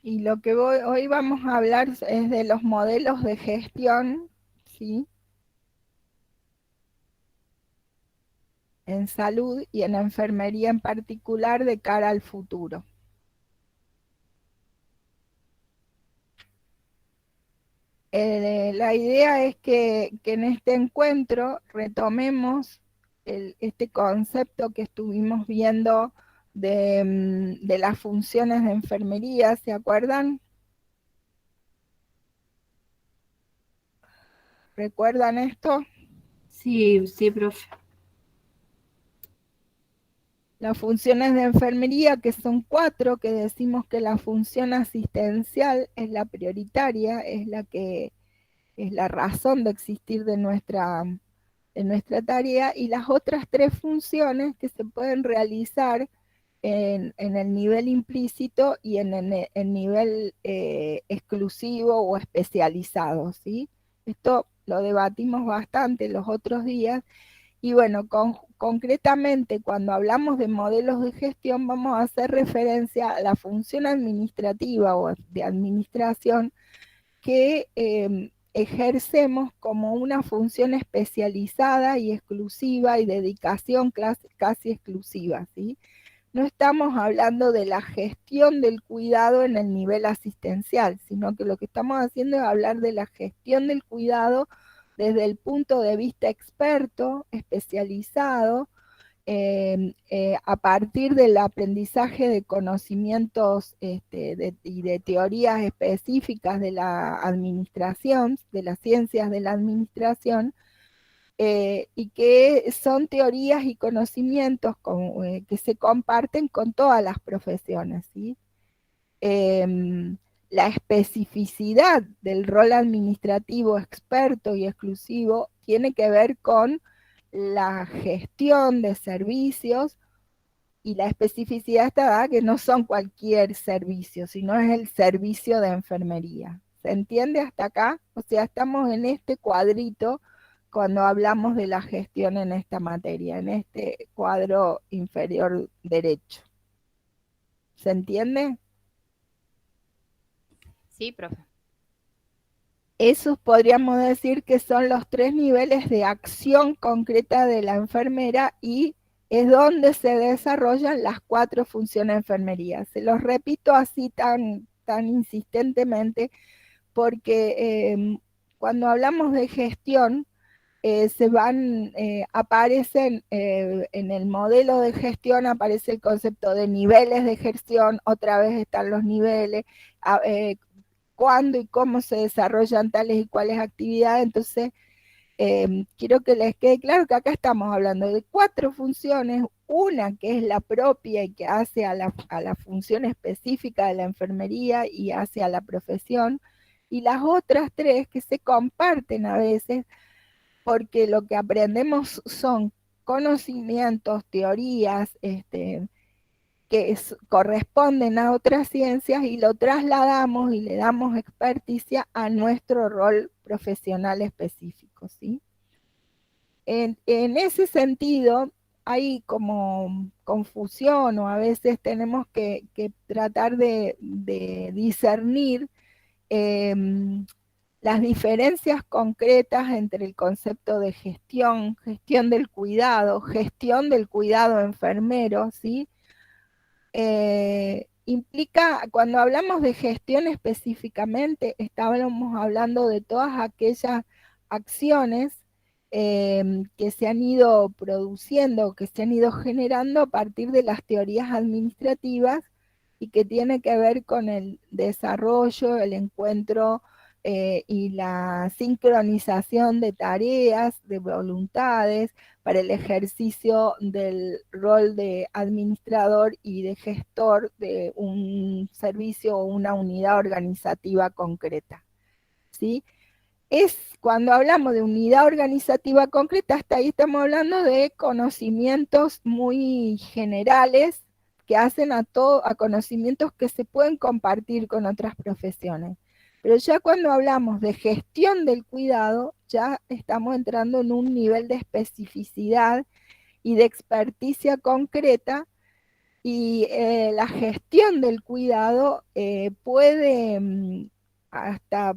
Y lo que hoy vamos a hablar es de los modelos de gestión, ¿sí? En salud y en enfermería en particular de cara al futuro. La idea es que en este encuentro retomemos este concepto que estuvimos viendo de las funciones de enfermería, ¿se acuerdan? ¿Recuerdan esto? Sí, sí, profe. Las funciones de enfermería, que son 4, que decimos que la función asistencial es la prioritaria, es la que es la razón de existir de nuestra tarea, y las otras 3 funciones que se pueden realizar en el nivel implícito y en el nivel exclusivo o especializado, ¿sí? Esto lo debatimos bastante los otros días. Y bueno, concretamente cuando hablamos de modelos de gestión vamos a hacer referencia a la función administrativa o de administración que ejercemos como una función especializada y exclusiva y dedicación casi exclusiva, ¿sí? No estamos hablando de la gestión del cuidado en el nivel asistencial, sino que lo que estamos haciendo es hablar de la gestión del cuidado desde el punto de vista experto, especializado, a partir del aprendizaje de conocimientos y de teorías específicas de la administración, de las ciencias de la administración, y que son teorías y conocimientos que se comparten con todas las profesiones, ¿sí? La especificidad del rol administrativo experto y exclusivo tiene que ver con la gestión de servicios, y la especificidad está dada que no son cualquier servicio, sino es el servicio de enfermería. ¿Se entiende hasta acá? O sea, estamos en este cuadrito cuando hablamos de la gestión en esta materia, en este cuadro inferior derecho. ¿Se entiende? Sí, profe. Esos podríamos decir que son los 3 niveles de acción concreta de la enfermera, y es donde se desarrollan las 4 funciones de enfermería. Se los repito así tan insistentemente porque cuando hablamos de gestión, aparecen en el modelo de gestión, aparece el concepto de niveles de gestión, otra vez están los niveles, cuándo y cómo se desarrollan tales y cuáles actividades. Entonces, quiero que les quede claro que acá estamos hablando de 4 funciones, una que es la propia y que hace a la función específica de la enfermería y hace a la profesión, y las otras 3 que se comparten a veces, porque lo que aprendemos son conocimientos, teorías, que corresponden a otras ciencias, y lo trasladamos y le damos experticia a nuestro rol profesional específico, ¿sí? En ese sentido, hay como confusión, o a veces tenemos que tratar de discernir eh, las diferencias concretas entre el concepto de gestión gestión del cuidado enfermero, ¿sí? Implica, cuando hablamos de gestión específicamente, estábamos hablando de todas aquellas acciones que se han ido produciendo, que se han ido generando a partir de las teorías administrativas, y que tiene que ver con el desarrollo, el encuentro y la sincronización de tareas, de voluntades, para el ejercicio del rol de administrador y de gestor de un servicio o una unidad organizativa concreta, ¿sí? Cuando hablamos de unidad organizativa concreta, hasta ahí estamos hablando de conocimientos muy generales que hacen a conocimientos que se pueden compartir con otras profesiones. Pero ya cuando hablamos de gestión del cuidado, ya estamos entrando en un nivel de especificidad y de experticia concreta, Y la gestión del cuidado puede hasta,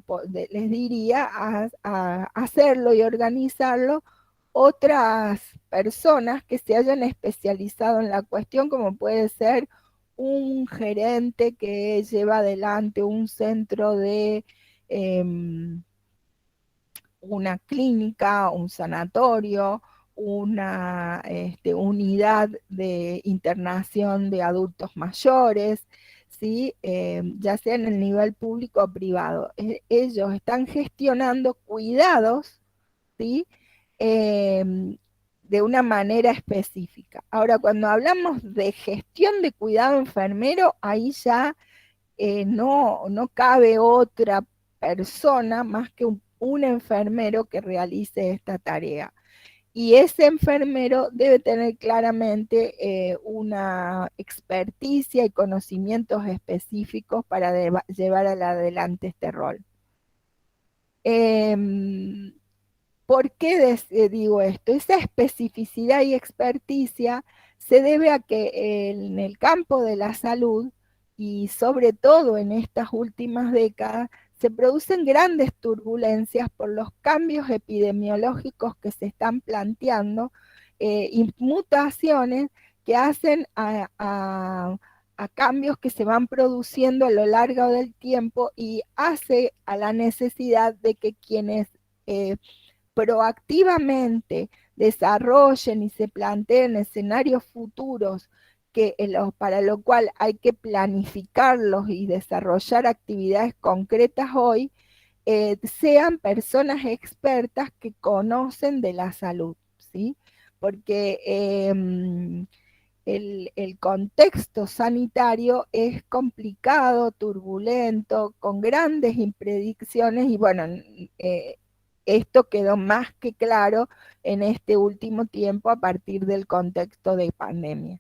les diría, a hacerlo y organizarlo otras personas que se hayan especializado en la cuestión, como puede ser un gerente que lleva adelante un centro de una clínica, un sanatorio, una unidad de internación de adultos mayores, ¿sí? Ya sea en el nivel público o privado. Ellos están gestionando cuidados, ¿sí? De una manera específica. Ahora, cuando hablamos de gestión de cuidado enfermero, ahí ya no cabe otra persona más que un enfermero que realice esta tarea. Y ese enfermero debe tener claramente una experticia y conocimientos específicos para llevar adelante este rol. ¿Por qué digo esto? Esa especificidad y experticia se debe a que en el campo de la salud, y sobre todo en estas últimas décadas, se producen grandes turbulencias por los cambios epidemiológicos que se están planteando y mutaciones que hacen a cambios que se van produciendo a lo largo del tiempo y hace a la necesidad de que quienes proactivamente desarrollen y se planteen escenarios futuros para lo cual hay que planificarlos y desarrollar actividades concretas hoy, sean personas expertas que conocen de la salud, ¿sí? Porque el contexto sanitario es complicado, turbulento, con grandes impredicciones y bueno, esto quedó más que claro en este último tiempo a partir del contexto de pandemia.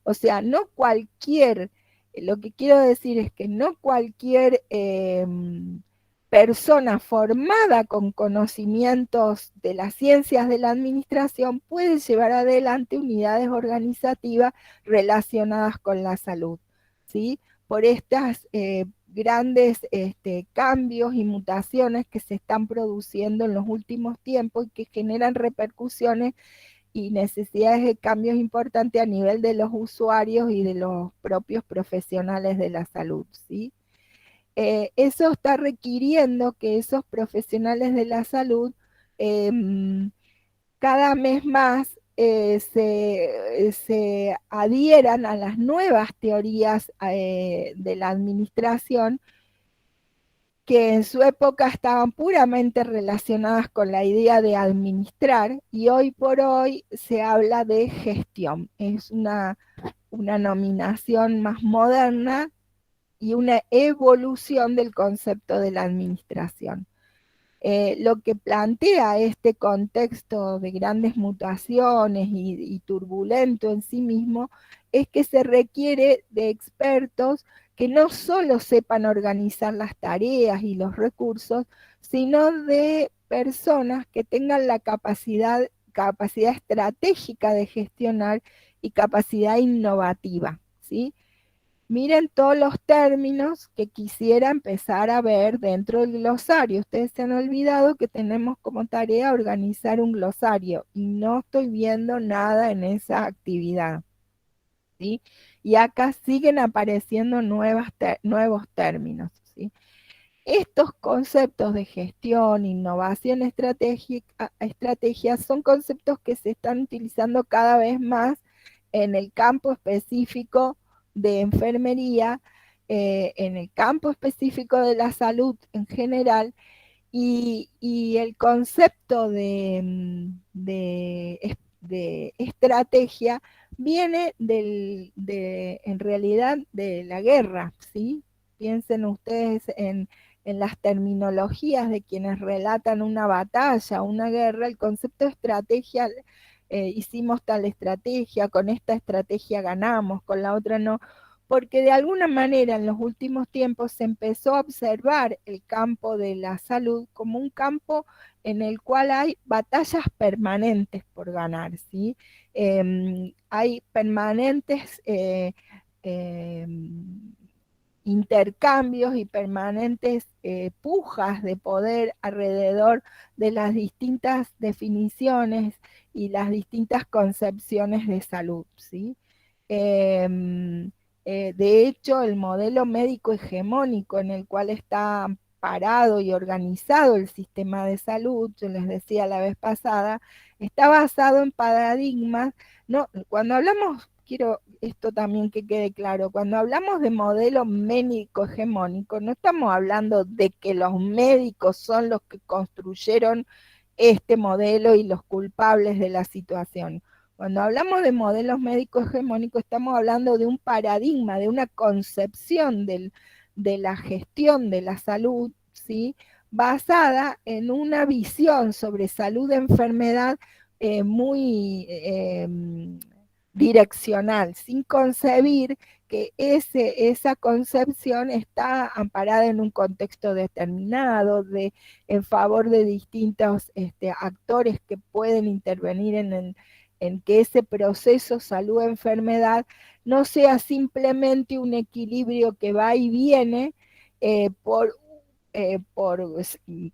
O sea, no cualquier, lo que quiero decir es que no cualquier persona formada con conocimientos de las ciencias de la administración puede llevar adelante unidades organizativas relacionadas con la salud, ¿sí? Por estas grandes cambios y mutaciones que se están produciendo en los últimos tiempos y que generan repercusiones y necesidades de cambios importantes a nivel de los usuarios y de los propios profesionales de la salud, ¿sí? Eso está requiriendo que esos profesionales de la salud cada mes más se adhieran a las nuevas teorías de la administración que en su época estaban puramente relacionadas con la idea de administrar y hoy por hoy se habla de gestión. Es una nominación más moderna y una evolución del concepto de la administración. Lo que plantea este contexto de grandes mutaciones y turbulento en sí mismo es que se requiere de expertos que no solo sepan organizar las tareas y los recursos, sino de personas que tengan la capacidad estratégica de gestionar y capacidad innovativa, ¿sí? Miren todos los términos que quisiera empezar a ver dentro del glosario. Ustedes se han olvidado que tenemos como tarea organizar un glosario y no estoy viendo nada en esa actividad, ¿sí? Y acá siguen apareciendo nuevos términos, ¿sí? Estos conceptos de gestión, innovación estrategia son conceptos que se están utilizando cada vez más en el campo específico de enfermería, en el campo específico de la salud en general, y el concepto de estrategia viene en realidad de la guerra, ¿sí? Piensen ustedes en las terminologías de quienes relatan una batalla, una guerra, el concepto de estrategia, hicimos tal estrategia, con esta estrategia ganamos, con la otra no, porque de alguna manera en los últimos tiempos se empezó a observar el campo de la salud como un campo en el cual hay batallas permanentes por ganar, ¿sí? Hay permanentes eh, intercambios y permanentes pujas de poder alrededor de las distintas definiciones y las distintas concepciones de salud, ¿sí? De hecho, el modelo médico hegemónico en el cual está parado y organizado el sistema de salud, yo les decía la vez pasada, está basado en paradigmas, no, cuando hablamos, quiero esto también que quede claro, cuando hablamos de modelo médico hegemónico, no estamos hablando de que los médicos son los que construyeron este modelo y los culpables de la situación. Cuando hablamos de modelos médicos hegemónicos, estamos hablando de un paradigma, de una concepción de la gestión de la salud, ¿sí? Basada en una visión sobre salud-enfermedad muy direccional, sin concebir que esa concepción está amparada en un contexto determinado, en favor de distintos actores que pueden intervenir en que ese proceso salud-enfermedad no sea simplemente un equilibrio que va y viene por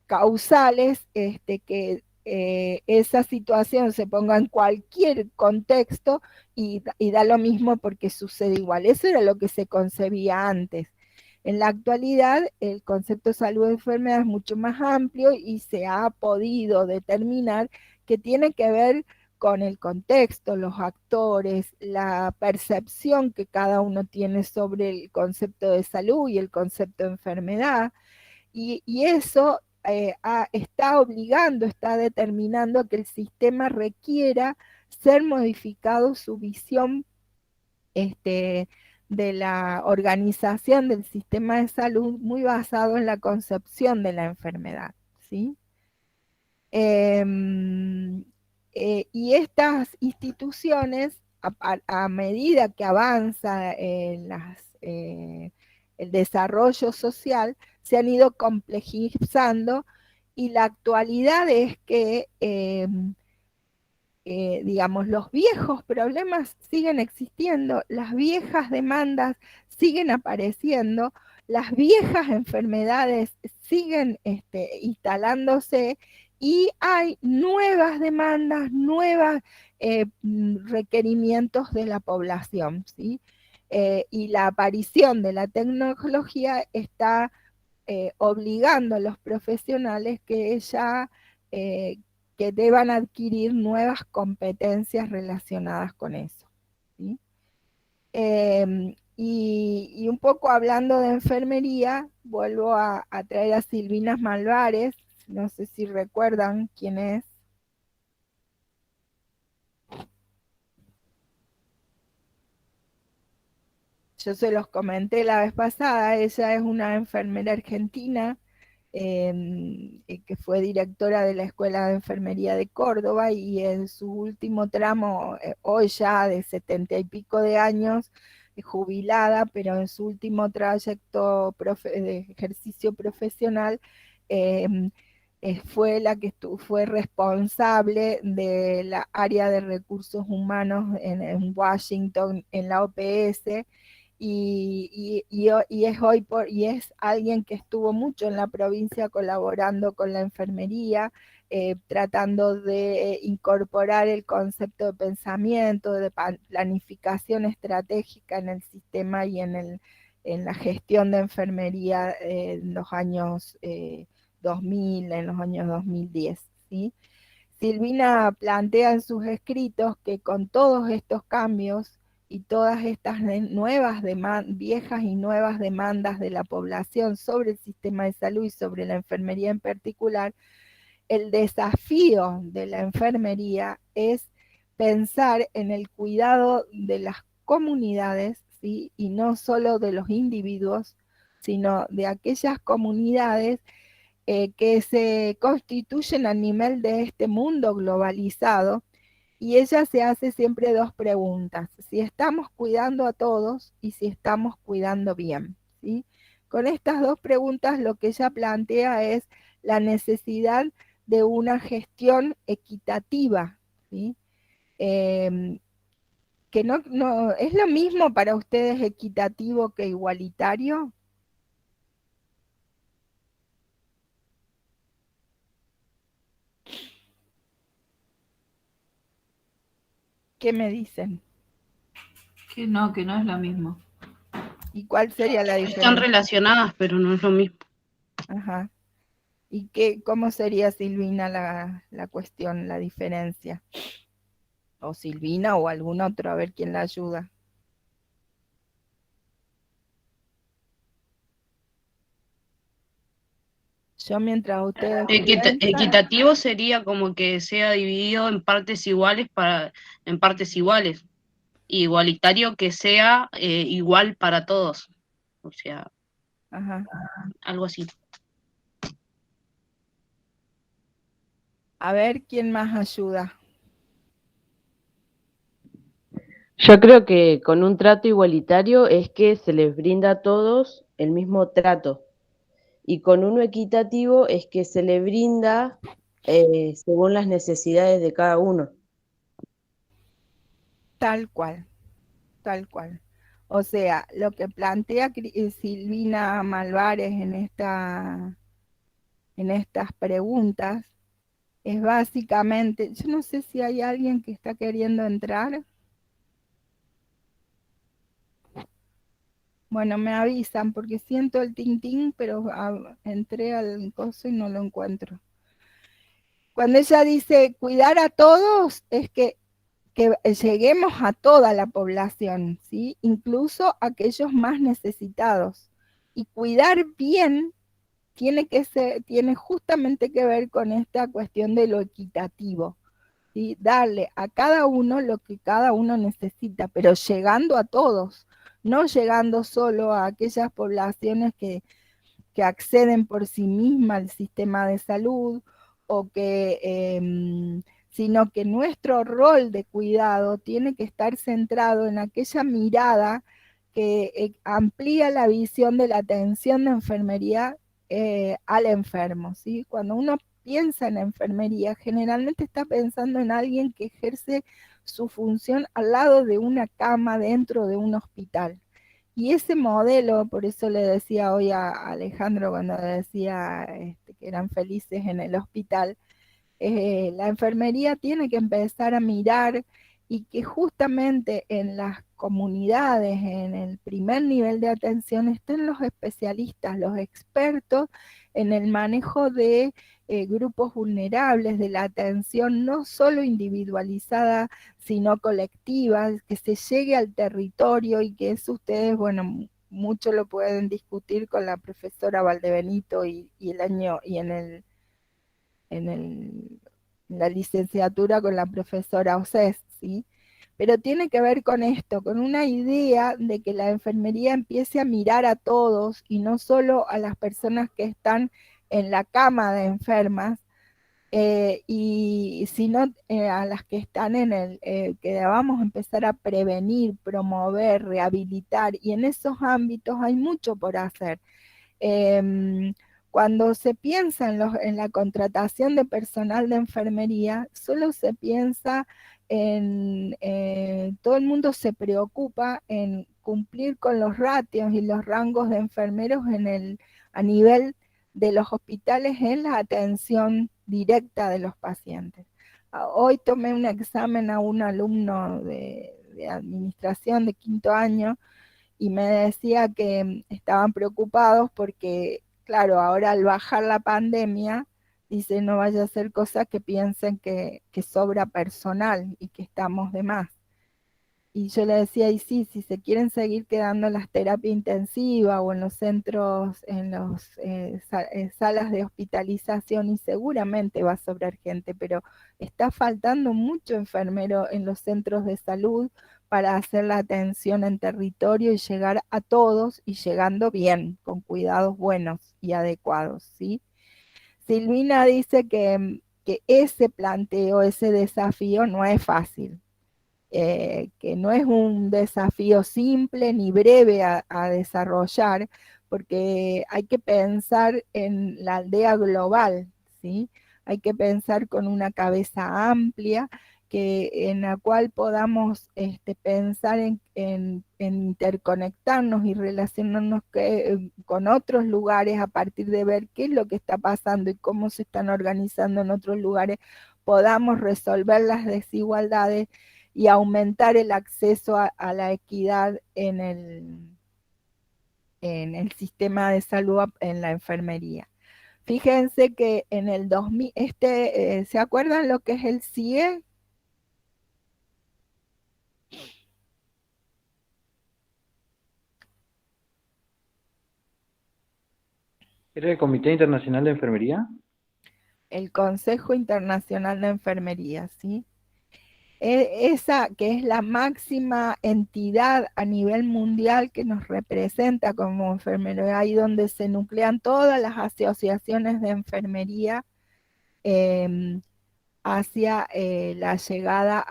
causales que esa situación se ponga en cualquier contexto y da lo mismo porque sucede igual. Eso era lo que se concebía antes. En la actualidad, el concepto de salud-enfermedad es mucho más amplio y se ha podido determinar que tiene que ver con el contexto, los actores, la percepción que cada uno tiene sobre el concepto de salud y el concepto de enfermedad, y eso está obligando, está determinando que el sistema requiera ser modificado su visión de la organización del sistema de salud muy basado en la concepción de la enfermedad, ¿sí? Y estas instituciones, a medida que avanza el desarrollo social, se han ido complejizando y la actualidad es que digamos, los viejos problemas siguen existiendo, las viejas demandas siguen apareciendo, las viejas enfermedades siguen instalándose y hay nuevas demandas, nuevos requerimientos de la población, ¿sí? Y la aparición de la tecnología está obligando a los profesionales que ya que deban adquirir nuevas competencias relacionadas con eso, ¿sí? Y un poco hablando de enfermería, vuelvo a traer a Silvina Malvares, no sé si recuerdan quién es. Yo se los comenté la vez pasada, ella es una enfermera argentina que fue directora de la Escuela de Enfermería de Córdoba y en su último tramo, hoy ya de 70 y pico de años, jubilada, pero en su último trayecto de ejercicio profesional, eh, fue la que fue responsable de la área de recursos humanos en Washington, en la OPS, y es y es alguien que estuvo mucho en la provincia colaborando con la enfermería, tratando de incorporar el concepto de pensamiento, de planificación estratégica en el sistema y en la gestión de enfermería en los años 2000, en los años 2010, ¿sí? Silvina plantea en sus escritos que con todos estos cambios y todas estas nuevas viejas y nuevas demandas de la población sobre el sistema de salud y sobre la enfermería en particular, el desafío de la enfermería es pensar en el cuidado de las comunidades, ¿sí? Y no solo de los individuos, sino de aquellas comunidades que se constituyen a nivel de este mundo globalizado Y ella se hace siempre dos preguntas: si estamos cuidando a todos y si estamos cuidando bien, ¿sí? Con estas dos preguntas lo que ella plantea es la necesidad de una gestión equitativa, ¿sí? Que no, ¿es lo mismo para ustedes equitativo que igualitario? ¿Qué me dicen? Que no es lo mismo. ¿Y cuál sería la Están diferencia? relacionadas, pero no es lo mismo. Ajá. ¿Y cómo sería, Silvina, la cuestión, la diferencia? O Silvina o algún otro, a ver quién la ayuda. Yo mientras ustedes piensan, Equitativo sería como que sea dividido en partes iguales en partes iguales. Igualitario que sea igual para todos. O sea, ajá. algo así. A ver quién más ayuda. Yo creo que con un trato igualitario es que se les brinda a todos el mismo trato. Y con uno equitativo es que se le brinda según las necesidades de cada uno. Tal cual, tal cual. O sea, lo que plantea Silvina Malvares en estas preguntas es básicamente, yo no sé si hay alguien que está queriendo entrar. Bueno, me avisan porque siento el tin, pero entré al coso y no lo encuentro. Cuando ella dice cuidar a todos, es que lleguemos a toda la población, ¿sí? Incluso a aquellos más necesitados. Y cuidar bien tiene justamente que ver con esta cuestión de lo equitativo, ¿sí? Darle a cada uno lo que cada uno necesita, pero llegando a todos, no llegando solo a aquellas poblaciones que acceden por sí mismas al sistema de salud, o sino que nuestro rol de cuidado tiene que estar centrado en aquella mirada que amplía la visión de la atención de enfermería al enfermo, ¿sí? Cuando uno piensa en enfermería, generalmente está pensando en alguien que ejerce su función al lado de una cama dentro de un hospital. Y ese modelo, por eso le decía hoy a Alejandro cuando decía que eran felices en el hospital, la enfermería tiene que empezar a mirar, y que justamente en las comunidades, en el primer nivel de atención, estén los especialistas, los expertos en el manejo de grupos vulnerables, de la atención no solo individualizada, sino colectiva, que se llegue al territorio, y que eso ustedes, bueno, mucho lo pueden discutir con la profesora Valdebenito y en la licenciatura con la profesora Océs, ¿sí? Pero tiene que ver con esto, con una idea de que la enfermería empiece a mirar a todos y no solo a las personas que están en la cama de enfermas, y sino a las que están que debamos empezar a prevenir, promover, rehabilitar, y en esos ámbitos hay mucho por hacer. Cuando se piensa en la contratación de personal de enfermería, solo se piensa todo el mundo se preocupa en cumplir con los ratios y los rangos de enfermeros a nivel de los hospitales en la atención directa de los pacientes. Hoy tomé un examen a un alumno de administración de 5º año, y me decía que estaban preocupados porque, claro, ahora al bajar la pandemia, dice, no vaya a ser cosa que piensen que sobra personal y que estamos de más. Y yo le decía, y sí, si se quieren seguir quedando en las terapias intensivas o en los centros, en las salas de hospitalización, y seguramente va a sobrar gente, pero está faltando mucho enfermero en los centros de salud para hacer la atención en territorio y llegar a todos, y llegando bien, con cuidados buenos y adecuados, ¿sí? Silvina dice que que ese planteo, ese desafío no es fácil, que no es un desafío simple ni breve a desarrollar, porque hay que pensar en la aldea global, ¿sí? Hay que pensar con una cabeza amplia, en la cual podamos pensar en interconectarnos y relacionarnos con otros lugares a partir de ver qué es lo que está pasando y cómo se están organizando en otros lugares, podamos resolver las desigualdades y aumentar el acceso a la equidad en el sistema de salud, en la enfermería. Fíjense que en el 2000, ¿se acuerdan lo que es el CIE? ¿Era el Comité Internacional de Enfermería? El Consejo Internacional de Enfermería, ¿sí? Esa que es la máxima entidad a nivel mundial que nos representa como enfermería, ahí donde se nuclean todas las asociaciones de enfermería hacia la llegada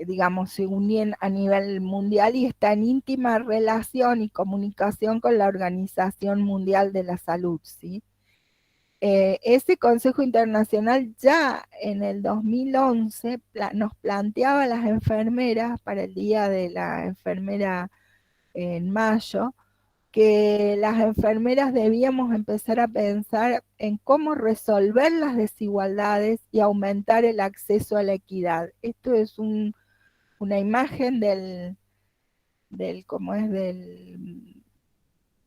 digamos, se unen a nivel mundial y está en íntima relación y comunicación con la Organización Mundial de la Salud, ¿sí? Ese Consejo Internacional ya en el 2011 nos planteaba a las enfermeras para el Día de la Enfermera en mayo, que las enfermeras debíamos empezar a pensar en cómo resolver las desigualdades y aumentar el acceso a la equidad. Esto es una imagen ¿cómo es?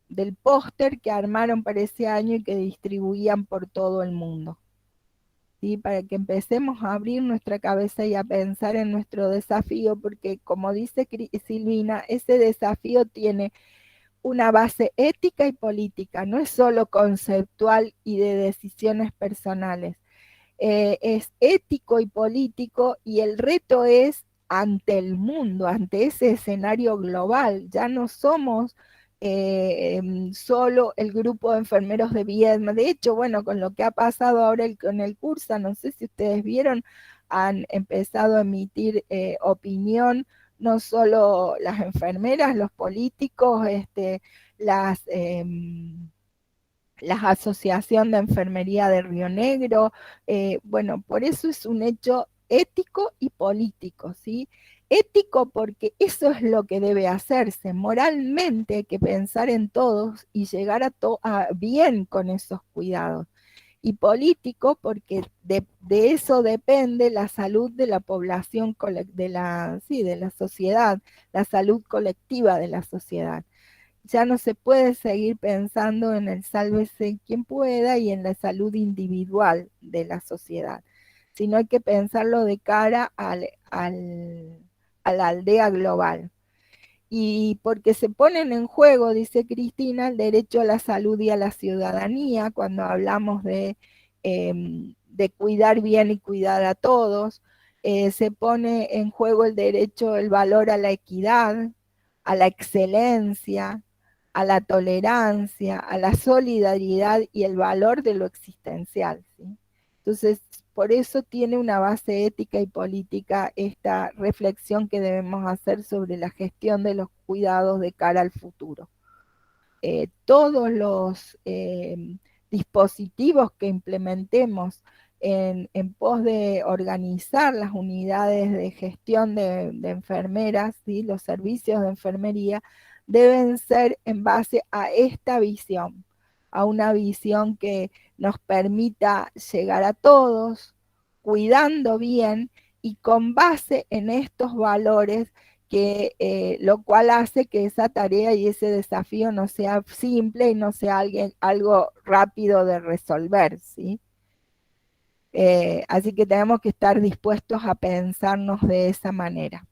Del póster que armaron para ese año y que distribuían por todo el mundo, ¿sí? Para que empecemos a abrir nuestra cabeza y a pensar en nuestro desafío, porque como dice Silvina, ese desafío tiene una base ética y política, no es solo conceptual y de decisiones personales, es ético y político, y el reto es ante el mundo, ante ese escenario global. Ya no somos solo el grupo de enfermeros de Viedma. De hecho, bueno, con lo que ha pasado ahora con el curso, no sé si ustedes vieron, han empezado a emitir opinión no solo las enfermeras, los políticos, las, la Asociación de Enfermería de Río Negro. Bueno, por eso es un hecho ético y político, ¿sí? Ético porque eso es lo que debe hacerse. Moralmente hay que pensar en todos y llegar a bien con esos cuidados. Y político porque de eso depende la salud de la población, de la sociedad, la salud colectiva de la sociedad. Ya no se puede seguir pensando en el sálvese quien pueda y en la salud individual de la sociedad, sino hay que pensarlo de cara a la aldea global. Y porque se ponen en juego, dice Cristina, el derecho a la salud y a la ciudadanía, cuando hablamos de cuidar bien y cuidar a todos, se pone en juego el derecho, el valor a la equidad, a la excelencia, a la tolerancia, a la solidaridad y el valor de lo existencial, ¿sí? Entonces, por eso tiene una base ética y política esta reflexión que debemos hacer sobre la gestión de los cuidados de cara al futuro. Todos los dispositivos que implementemos en pos de organizar las unidades de gestión de enfermeras, ¿sí? Los servicios de enfermería, deben ser en base a esta visión, a una visión que nos permita llegar a todos, cuidando bien y con base en estos valores, lo cual hace que esa tarea y ese desafío no sea simple y no sea algo rápido de resolver, ¿sí? Así que tenemos que estar dispuestos a pensarnos de esa manera.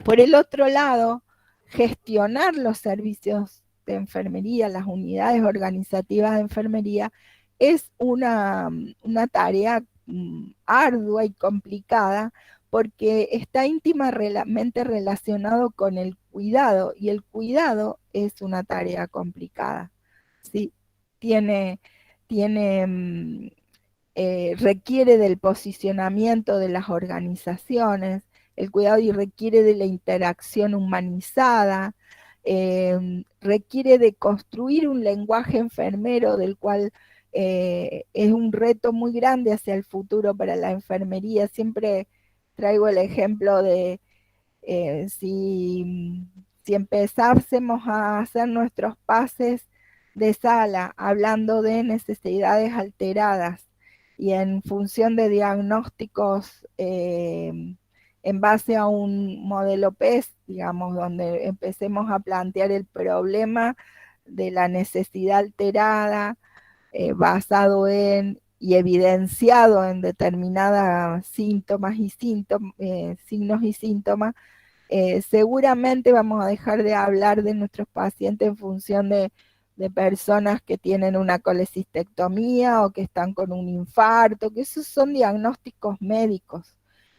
Por el otro lado, gestionar los servicios de enfermería, las unidades organizativas de enfermería, es una tarea ardua y complicada, porque está íntimamente relacionado con el cuidado, y el cuidado es una tarea complicada, ¿sí? Tiene requiere del posicionamiento de las organizaciones, el cuidado y requiere de la interacción humanizada, requiere de construir un lenguaje enfermero del cual es un reto muy grande hacia el futuro para la enfermería. Siempre traigo el ejemplo de si empezásemos a hacer nuestros pases de sala hablando de necesidades alteradas y en función de diagnósticos en base a un modelo PES, digamos, donde empecemos a plantear el problema de la necesidad alterada basado en y evidenciado en determinadas síntomas y signos y síntomas, seguramente vamos a dejar de hablar de nuestros pacientes en función de personas que tienen una colecistectomía o que están con un infarto, que esos son diagnósticos médicos.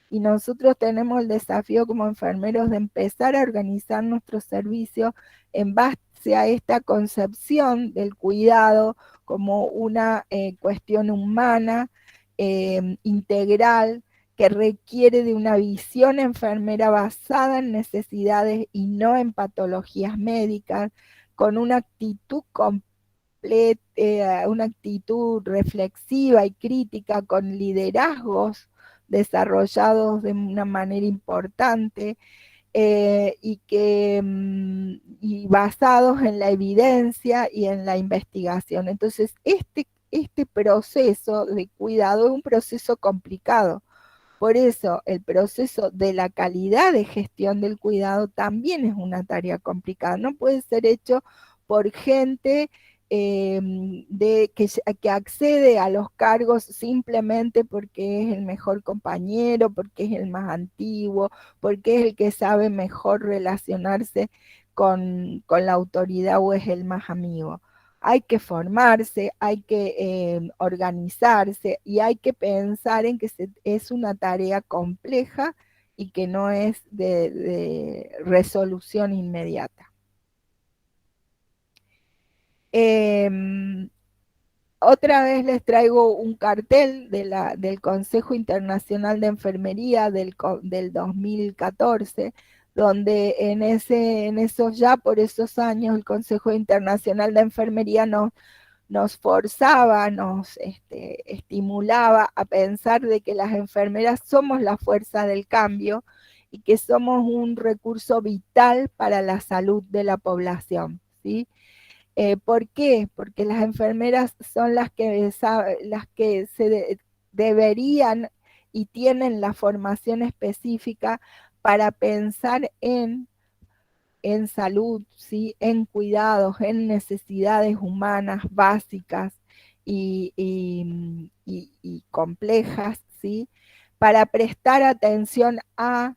Y nosotros tenemos el desafío como enfermeros de empezar a organizar nuestros servicios en base a esta concepción del cuidado como una cuestión humana, integral, que requiere de una visión enfermera basada en necesidades y no en patologías médicas, con una actitud una actitud reflexiva y crítica, con liderazgos desarrollados de una manera importante, y basados en la evidencia y en la investigación. Entonces, este proceso de cuidado es un proceso complicado. Por eso, el proceso de la calidad de gestión del cuidado también es una tarea complicada. No puede ser hecho por gente que accede a los cargos simplemente porque es el mejor compañero, porque es el más antiguo, porque es el que sabe mejor relacionarse con la autoridad o es el más amigo. Hay que formarse, hay que organizarse y hay que pensar en que es una tarea compleja y que no es de resolución inmediata. Otra vez les traigo un cartel del Consejo Internacional de Enfermería del 2014, donde en esos ya por esos años el Consejo Internacional de Enfermería nos forzaba, nos estimulaba a pensar de que las enfermeras somos la fuerza del cambio y que somos un recurso vital para la salud de la población, ¿sí? ¿Por qué? Porque las enfermeras son las que deberían y tienen la formación específica para pensar en salud, ¿sí? En cuidados, en necesidades humanas básicas y complejas, ¿sí? Para prestar atención a,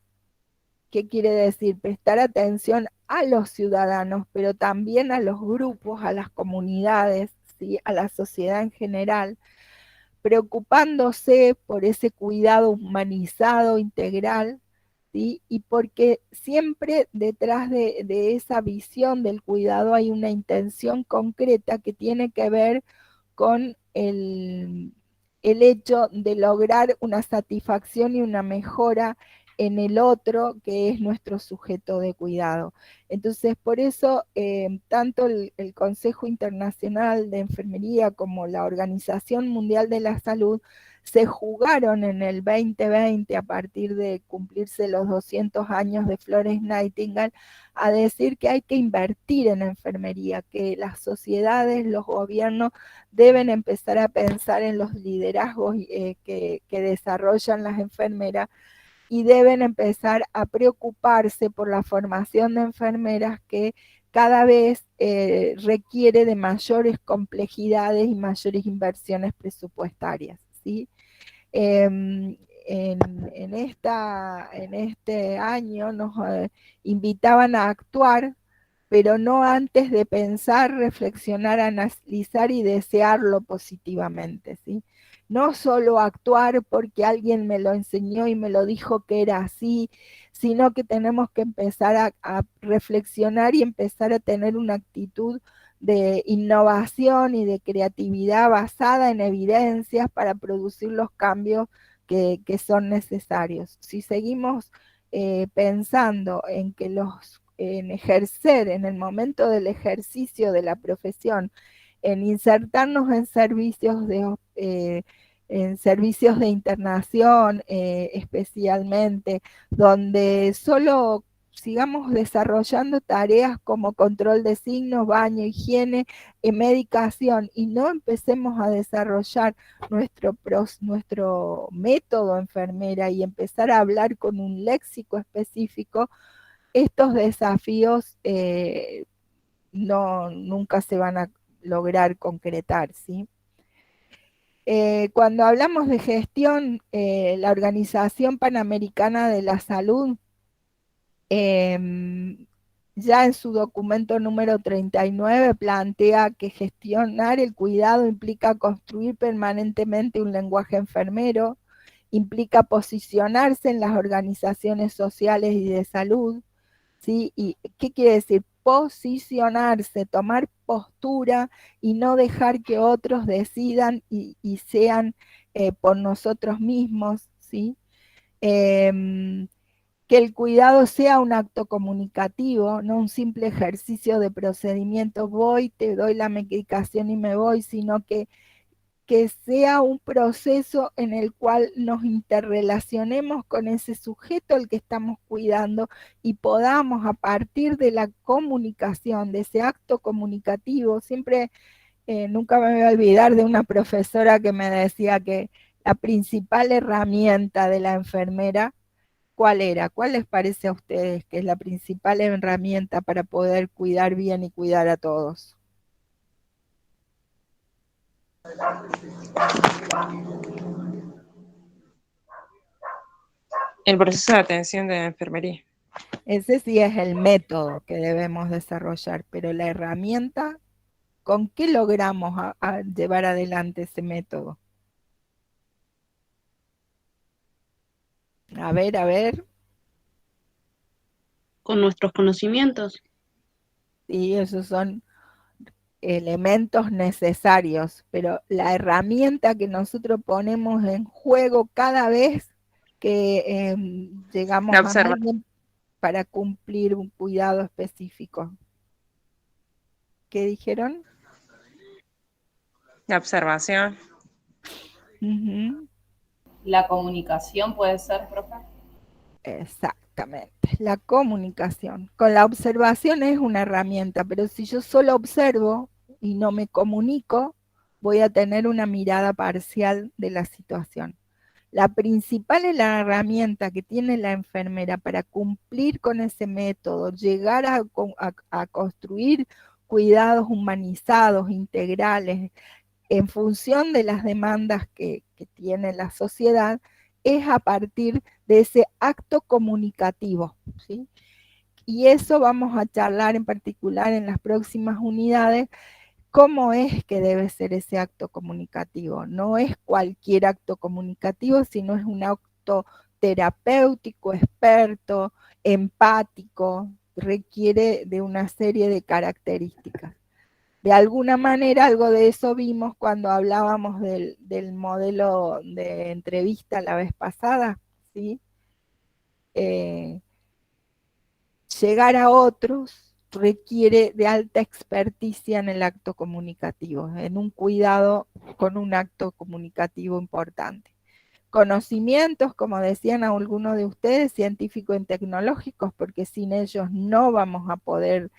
¿qué quiere decir? Prestar atención a los ciudadanos, pero también a los grupos, a las comunidades, ¿sí? A la sociedad en general, preocupándose por ese cuidado humanizado, integral, ¿sí? Y porque siempre detrás de esa visión del cuidado hay una intención concreta que tiene que ver con el hecho de lograr una satisfacción y una mejora en el otro, que es nuestro sujeto de cuidado. Entonces, por eso, tanto el Consejo Internacional de Enfermería como la Organización Mundial de la Salud se jugaron en el 2020, a partir de cumplirse los 200 años de Florence Nightingale, a decir que hay que invertir en enfermería, que las sociedades, los gobiernos deben empezar a pensar en los liderazgos que desarrollan las enfermeras y deben empezar a preocuparse por la formación de enfermeras que cada vez requiere de mayores complejidades y mayores inversiones presupuestarias, ¿sí? En este año nos invitaban a actuar, pero no antes de pensar, reflexionar, analizar y desearlo positivamente, ¿sí? No solo actuar porque alguien me lo enseñó y me lo dijo que era así, sino que tenemos que empezar a reflexionar y empezar a tener una actitud de innovación y de creatividad basada en evidencias para producir los cambios que son necesarios. Si seguimos pensando en que en ejercer, en el momento del ejercicio de la profesión, en insertarnos en servicios de internación, especialmente, donde solo sigamos desarrollando tareas como control de signos, baño, higiene, medicación, y no empecemos a desarrollar nuestro método enfermera y empezar a hablar con un léxico específico, estos desafíos nunca se van a lograr concretar, ¿sí? Cuando hablamos de gestión, la Organización Panamericana de la Salud, ya en su documento número 39 plantea que gestionar el cuidado implica construir permanentemente un lenguaje enfermero, implica posicionarse en las organizaciones sociales y de salud, ¿sí? ¿Y qué quiere decir? Posicionarse, tomar postura y no dejar que otros decidan y sean por nosotros mismos, ¿sí? Que el cuidado sea un acto comunicativo, no un simple ejercicio de procedimiento, voy, te doy la medicación y me voy, sino que sea un proceso en el cual nos interrelacionemos con ese sujeto al que estamos cuidando y podamos, a partir de la comunicación, de ese acto comunicativo, siempre, nunca me voy a olvidar de una profesora que me decía que la principal herramienta de la enfermera, ¿cuál era? ¿Cuál les parece a ustedes que es la principal herramienta para poder cuidar bien y cuidar a todos? El proceso de atención de enfermería. Ese sí es el método que debemos desarrollar, pero la herramienta, ¿con qué logramos a llevar adelante ese método? A ver. Con nuestros conocimientos. Sí, esos son elementos necesarios, pero la herramienta que nosotros ponemos en juego cada vez que llegamos La a observa. alguien para cumplir un cuidado específico. ¿Qué dijeron? La observación. Uh-huh. La comunicación puede ser, profe. Exactamente, la comunicación. Con la observación es una herramienta, pero si yo solo observo y no me comunico, voy a tener una mirada parcial de la situación. La principal es la herramienta que tiene la enfermera para cumplir con ese método, llegar a construir cuidados humanizados, integrales, en función de las demandas que tiene la sociedad, es a partir de ese acto comunicativo, ¿sí? Y eso vamos a charlar en particular en las próximas unidades, cómo es que debe ser ese acto comunicativo. No es cualquier acto comunicativo, sino es un acto terapéutico, experto, empático, requiere de una serie de características. De alguna manera algo de eso vimos cuando hablábamos del modelo de entrevista la vez pasada, ¿sí? Llegar a otros requiere de alta experticia en el acto comunicativo, en un cuidado con un acto comunicativo importante. Conocimientos, como decían algunos de ustedes, científicos y tecnológicos, porque sin ellos no vamos a poder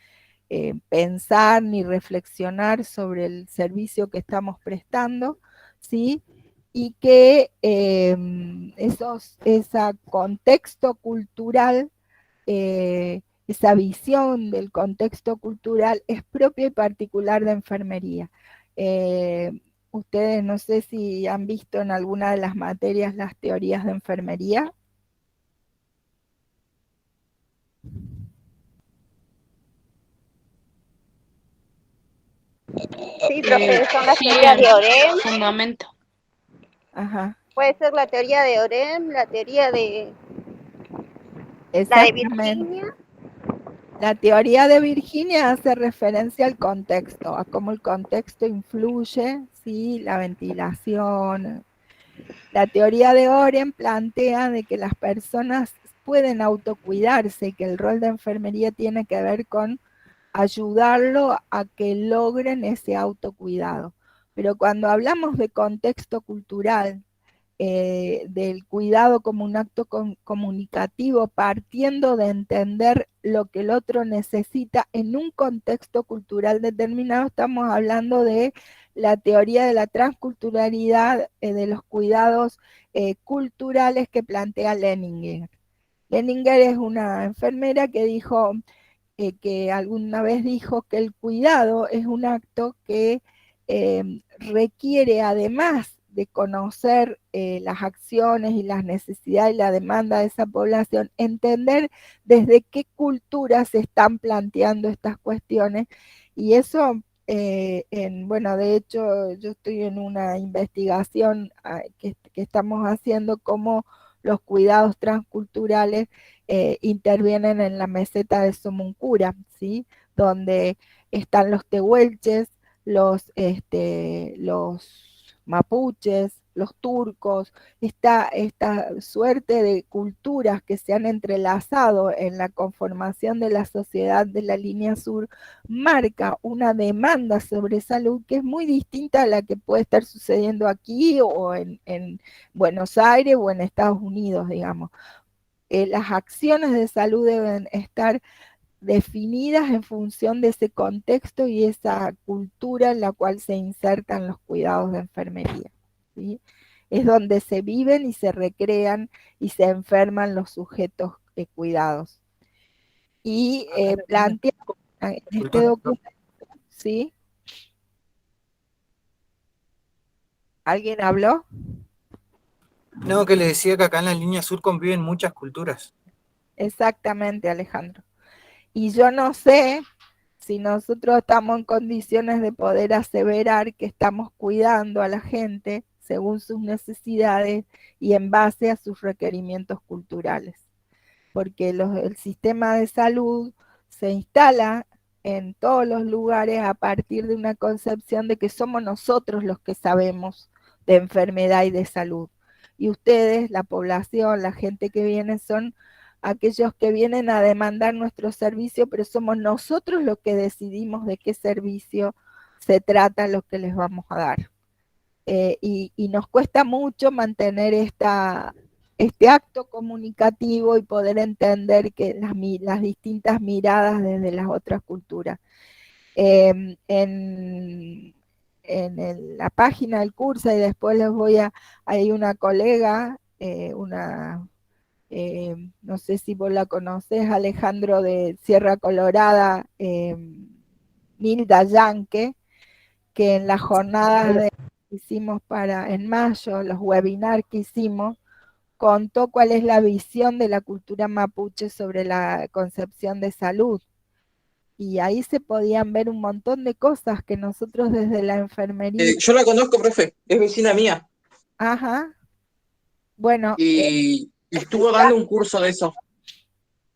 pensar ni reflexionar sobre el servicio que estamos prestando, ¿sí? Y que ese contexto cultural, esa visión del contexto cultural es propia y particular de enfermería. Ustedes no sé si han visto en alguna de las materias las teorías de enfermería. Sí, profe, son las teorías de Orem. Fundamento. Ajá. Puede ser la teoría de Orem, la teoría de... La de Exactamente. Virginia. La teoría de Virginia hace referencia al contexto, a cómo el contexto influye, ¿sí? La ventilación. La teoría de Oren plantea de que las personas pueden autocuidarse y que el rol de enfermería tiene que ver con ayudarlo a que logren ese autocuidado. Pero cuando hablamos de contexto cultural, del cuidado como un acto comunicativo, partiendo de entender lo que el otro necesita en un contexto cultural determinado, estamos hablando de la teoría de la transculturalidad, de los cuidados culturales que plantea Leninger. Leninger es una enfermera que dijo, que alguna vez dijo que el cuidado es un acto que requiere, además de conocer las acciones y las necesidades y la demanda de esa población, entender desde qué culturas se están planteando estas cuestiones. Y eso, bueno, de hecho, yo estoy en una investigación que estamos haciendo cómo los cuidados transculturales intervienen en la meseta de Somuncura, ¿sí? Donde están los tehuelches, los mapuches, los turcos, esta suerte de culturas que se han entrelazado en la conformación de la sociedad de la línea sur, marca una demanda sobre salud que es muy distinta a la que puede estar sucediendo aquí o en Buenos Aires o en Estados Unidos, digamos. Las acciones de salud deben estar definidas en función de ese contexto y esa cultura en la cual se insertan los cuidados de enfermería, ¿sí? Es donde se viven y se recrean y se enferman los sujetos cuidados. Y plantea en este documento, ¿sí? ¿Alguien habló? No, que le decía que acá en la línea sur conviven muchas culturas. Exactamente, Alejandro. Y yo no sé si nosotros estamos en condiciones de poder aseverar que estamos cuidando a la gente según sus necesidades y en base a sus requerimientos culturales. Porque el sistema de salud se instala en todos los lugares a partir de una concepción de que somos nosotros los que sabemos de enfermedad y de salud. Y ustedes, la población, la gente que viene, son aquellos que vienen a demandar nuestro servicio, pero somos nosotros los que decidimos de qué servicio se trata lo que les vamos a dar. Y nos cuesta mucho mantener este acto comunicativo y poder entender que las distintas miradas desde las otras culturas. La página del curso, y después les voy hay una colega, no sé si vos la conocés, Alejandro, de Sierra Colorada, Nilda Yanque, que en las jornadas que hicimos en mayo, los webinars que hicimos, contó cuál es la visión de la cultura mapuche sobre la concepción de salud. Y ahí se podían ver un montón de cosas que nosotros desde la enfermería... Yo la conozco, profe, es vecina mía. Ajá. Bueno. Y estuvo dando un curso de eso.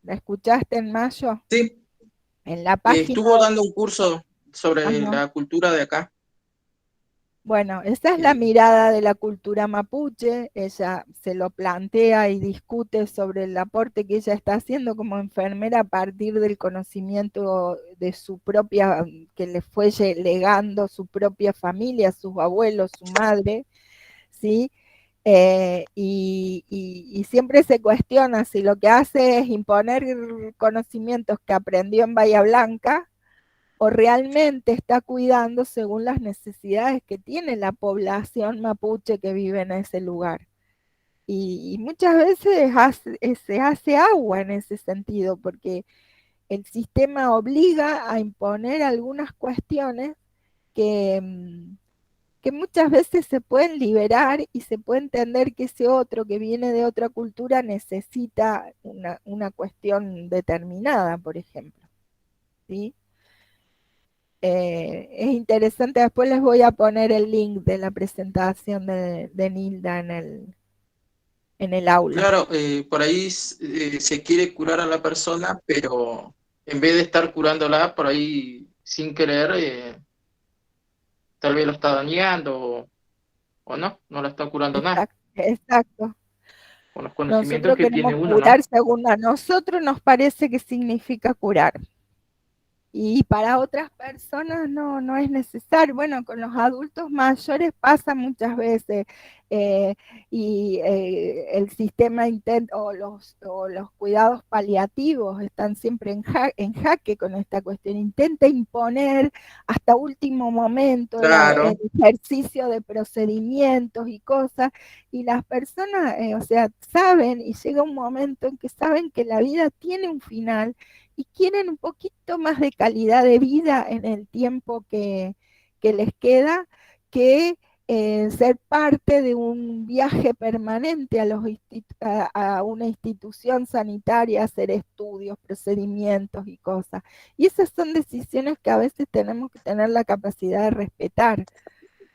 ¿La escuchaste en mayo? Sí. En la página... Estuvo dando un curso sobre la cultura de acá. Bueno, esa es la mirada de la cultura mapuche. Ella se lo plantea y discute sobre el aporte que ella está haciendo como enfermera a partir del conocimiento de su propia, que le fue legando su propia familia, sus abuelos, su madre, ¿sí? Y siempre se cuestiona si lo que hace es imponer conocimientos que aprendió en Bahía Blanca o realmente está cuidando según las necesidades que tiene la población mapuche que vive en ese lugar. Y muchas veces se hace agua en ese sentido, porque el sistema obliga a imponer algunas cuestiones que muchas veces se pueden liberar y se puede entender que ese otro que viene de otra cultura necesita una cuestión determinada, por ejemplo, ¿sí? Es interesante, después les voy a poner el link de la presentación de Nilda en el aula. Claro, por ahí se quiere curar a la persona, pero en vez de estar curándola por ahí sin querer, tal vez lo está dañando o no la está curando nada, Exacto. con los conocimientos Nosotros que tiene queremos uno, ¿no? curar según a nosotros nos parece que significa curar. Y para otras personas no es necesario. Bueno, con los adultos mayores pasa muchas veces el sistema o los cuidados paliativos están siempre en jaque con esta cuestión. Intenta imponer hasta último momento Claro. el ejercicio de procedimientos y cosas, y las personas, o sea, saben, y llega un momento en que saben que la vida tiene un final y quieren un poquito más de calidad de vida en el tiempo que les queda, que ser parte de un viaje permanente a una institución sanitaria, hacer estudios, procedimientos y cosas. Y esas son decisiones que a veces tenemos que tener la capacidad de respetar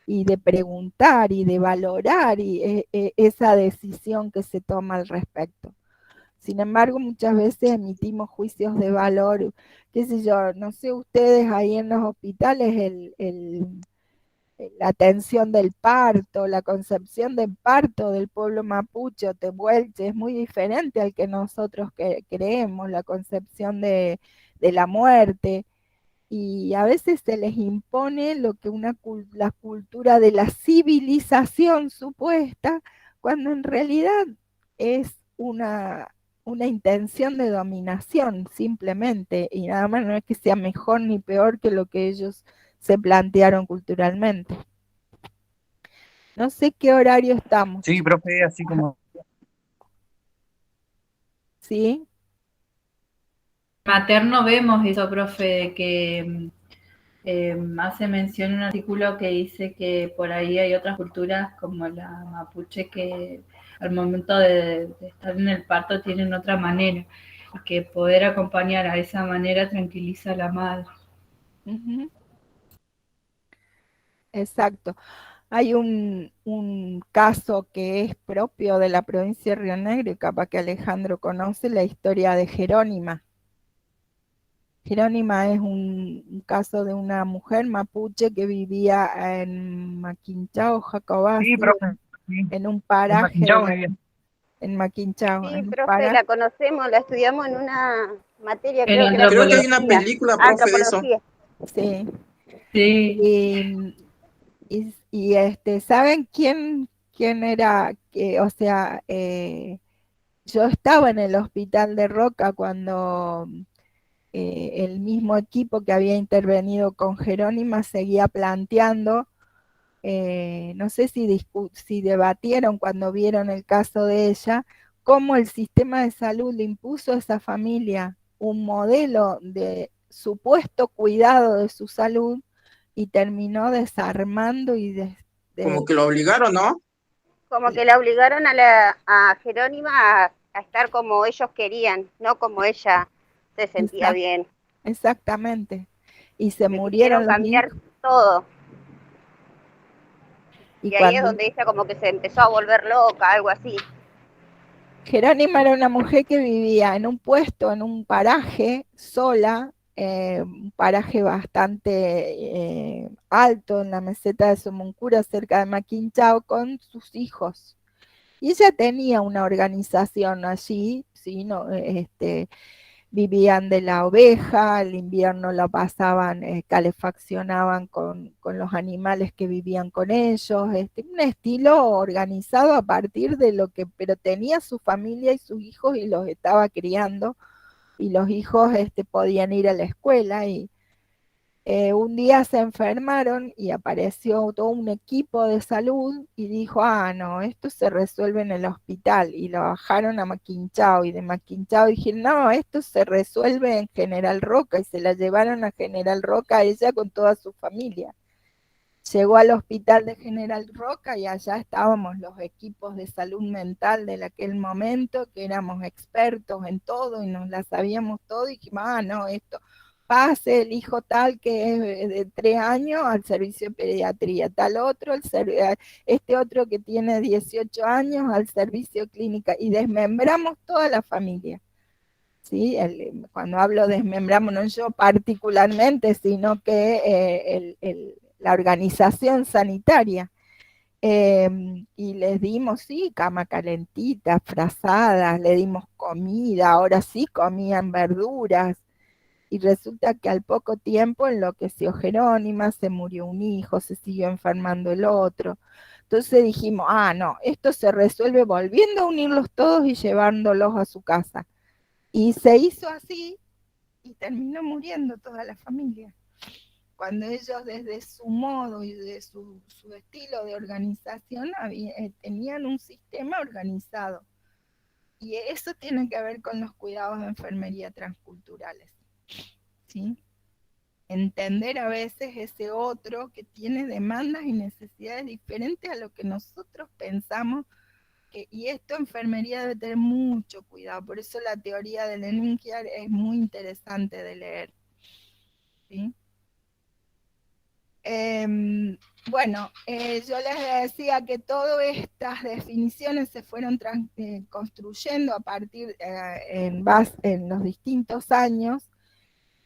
y de preguntar y de valorar esa decisión que se toma al respecto. Sin embargo, muchas veces emitimos juicios de valor, qué sé yo, no sé ustedes ahí en los hospitales, la atención del parto, la concepción del parto del pueblo mapuche o tehuelche es muy diferente al que nosotros creemos, la concepción de la muerte, y a veces se les impone lo que la cultura de la civilización supuesta, cuando en realidad es una intención de dominación simplemente, y nada más, no es que sea mejor ni peor que lo que ellos se plantearon culturalmente. No sé qué horario estamos. Sí, profe, así como... ¿Sí? Materno vemos eso, profe, que hace mención en un artículo que dice que por ahí hay otras culturas como la mapuche que al momento de estar en el parto tienen otra manera y que poder acompañar a esa manera tranquiliza a la madre. Uh-huh. Exacto. Hay un caso que es propio de la provincia de Río Negro, y capaz que Alejandro conoce, la historia de Jerónima. Jerónima es un caso de una mujer mapuche que vivía en Maquinchao, Jacobasi, Sí, profe, sí. en un paraje en Maquinchao. Sí, En un profe, paraje. la conocemos, la estudiamos en una materia, En creo que era Creo que hay una antropología. película, profe, de eso. Antropología. Sí. Sí. ¿Saben quién era? O sea, yo estaba en el hospital de Roca cuando el mismo equipo que había intervenido con Jerónima seguía planteando, no sé si debatieron cuando vieron el caso de ella, cómo el sistema de salud le impuso a esa familia un modelo de supuesto cuidado de su salud y terminó desarmando Como que lo obligaron, ¿no? Como que la obligaron a Jerónima a estar como ellos querían, no como ella se sentía bien. Exactamente. Y se Le murieron quisieron los cambiar todo. Y ahí es donde ella como que se empezó a volver loca, algo así. Jerónima era una mujer que vivía en un puesto, en un paraje, sola, un paraje bastante alto en la meseta de Somoncura, cerca de Maquinchao, con sus hijos. Y ella tenía una organización allí, ¿sí? Vivían de la oveja, el invierno la pasaban, calefaccionaban con los animales que vivían con ellos, un estilo organizado a partir de lo que, pero tenía su familia y sus hijos y los estaba criando, y los hijos podían ir a la escuela, y un día se enfermaron y apareció todo un equipo de salud y dijo, no, esto se resuelve en el hospital, y lo bajaron a Maquinchao, y de Maquinchao dijeron, no, esto se resuelve en General Roca, y se la llevaron a General Roca, ella con toda su familia. Llegó al hospital de General Roca y allá estábamos los equipos de salud mental de aquel momento, que éramos expertos en todo y nos la sabíamos todo, y dijimos, no, esto pase el hijo tal que es de 3 años al servicio de pediatría, tal otro, este otro que tiene 18 años al servicio clínica, y desmembramos toda la familia. ¿sí? Cuando hablo desmembramos, no yo particularmente, sino que la organización sanitaria. Y les dimos, sí, cama calentita, frazadas, le dimos comida, ahora sí comían verduras, y resulta que al poco tiempo enloqueció Jerónima, se murió un hijo, se siguió enfermando el otro. Entonces dijimos, no, esto se resuelve volviendo a unirlos todos y llevándolos a su casa. Y se hizo así y terminó muriendo toda la familia. Cuando ellos desde su modo y de su estilo de organización tenían un sistema organizado. Y eso tiene que ver con los cuidados de enfermería transculturales, ¿sí? Entender a veces ese otro que tiene demandas y necesidades diferentes a lo que nosotros pensamos. Y esto enfermería debe tener mucho cuidado, por eso la teoría de Leninkian es muy interesante de leer, ¿sí? Bueno, yo les decía que todas estas definiciones se fueron construyendo a partir en los distintos años,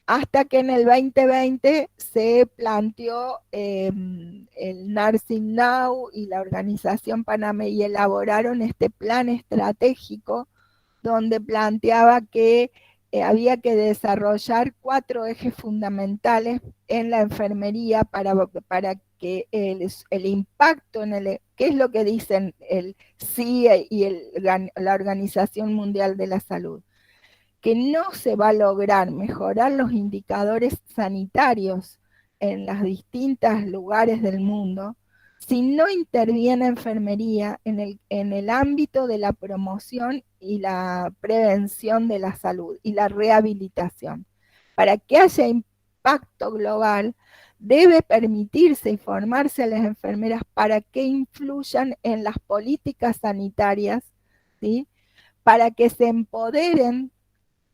hasta que en el 2020 se planteó el Nursing Now y la organización Panamá y elaboraron este plan estratégico donde planteaba que había que desarrollar 4 ejes fundamentales en la enfermería para que el impacto ¿qué es lo que dicen el CIE y la Organización Mundial de la Salud? Que no se va a lograr mejorar los indicadores sanitarios en los distintos lugares del mundo si no interviene enfermería en el ámbito de la promoción y la prevención de la salud y la rehabilitación. Para que haya impacto global, debe permitirse informarse a las enfermeras para que influyan en las políticas sanitarias, ¿sí? Para que se empoderen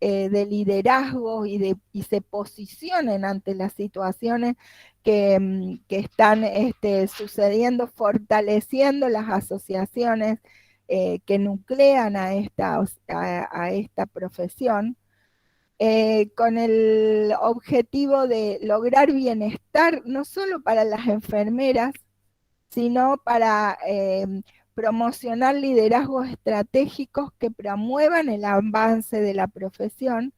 de liderazgo y se posicionen ante las situaciones que están sucediendo, fortaleciendo las asociaciones que nuclean a esta profesión, con el objetivo de lograr bienestar no solo para las enfermeras, sino para promocionar liderazgos estratégicos que promuevan el avance de la profesión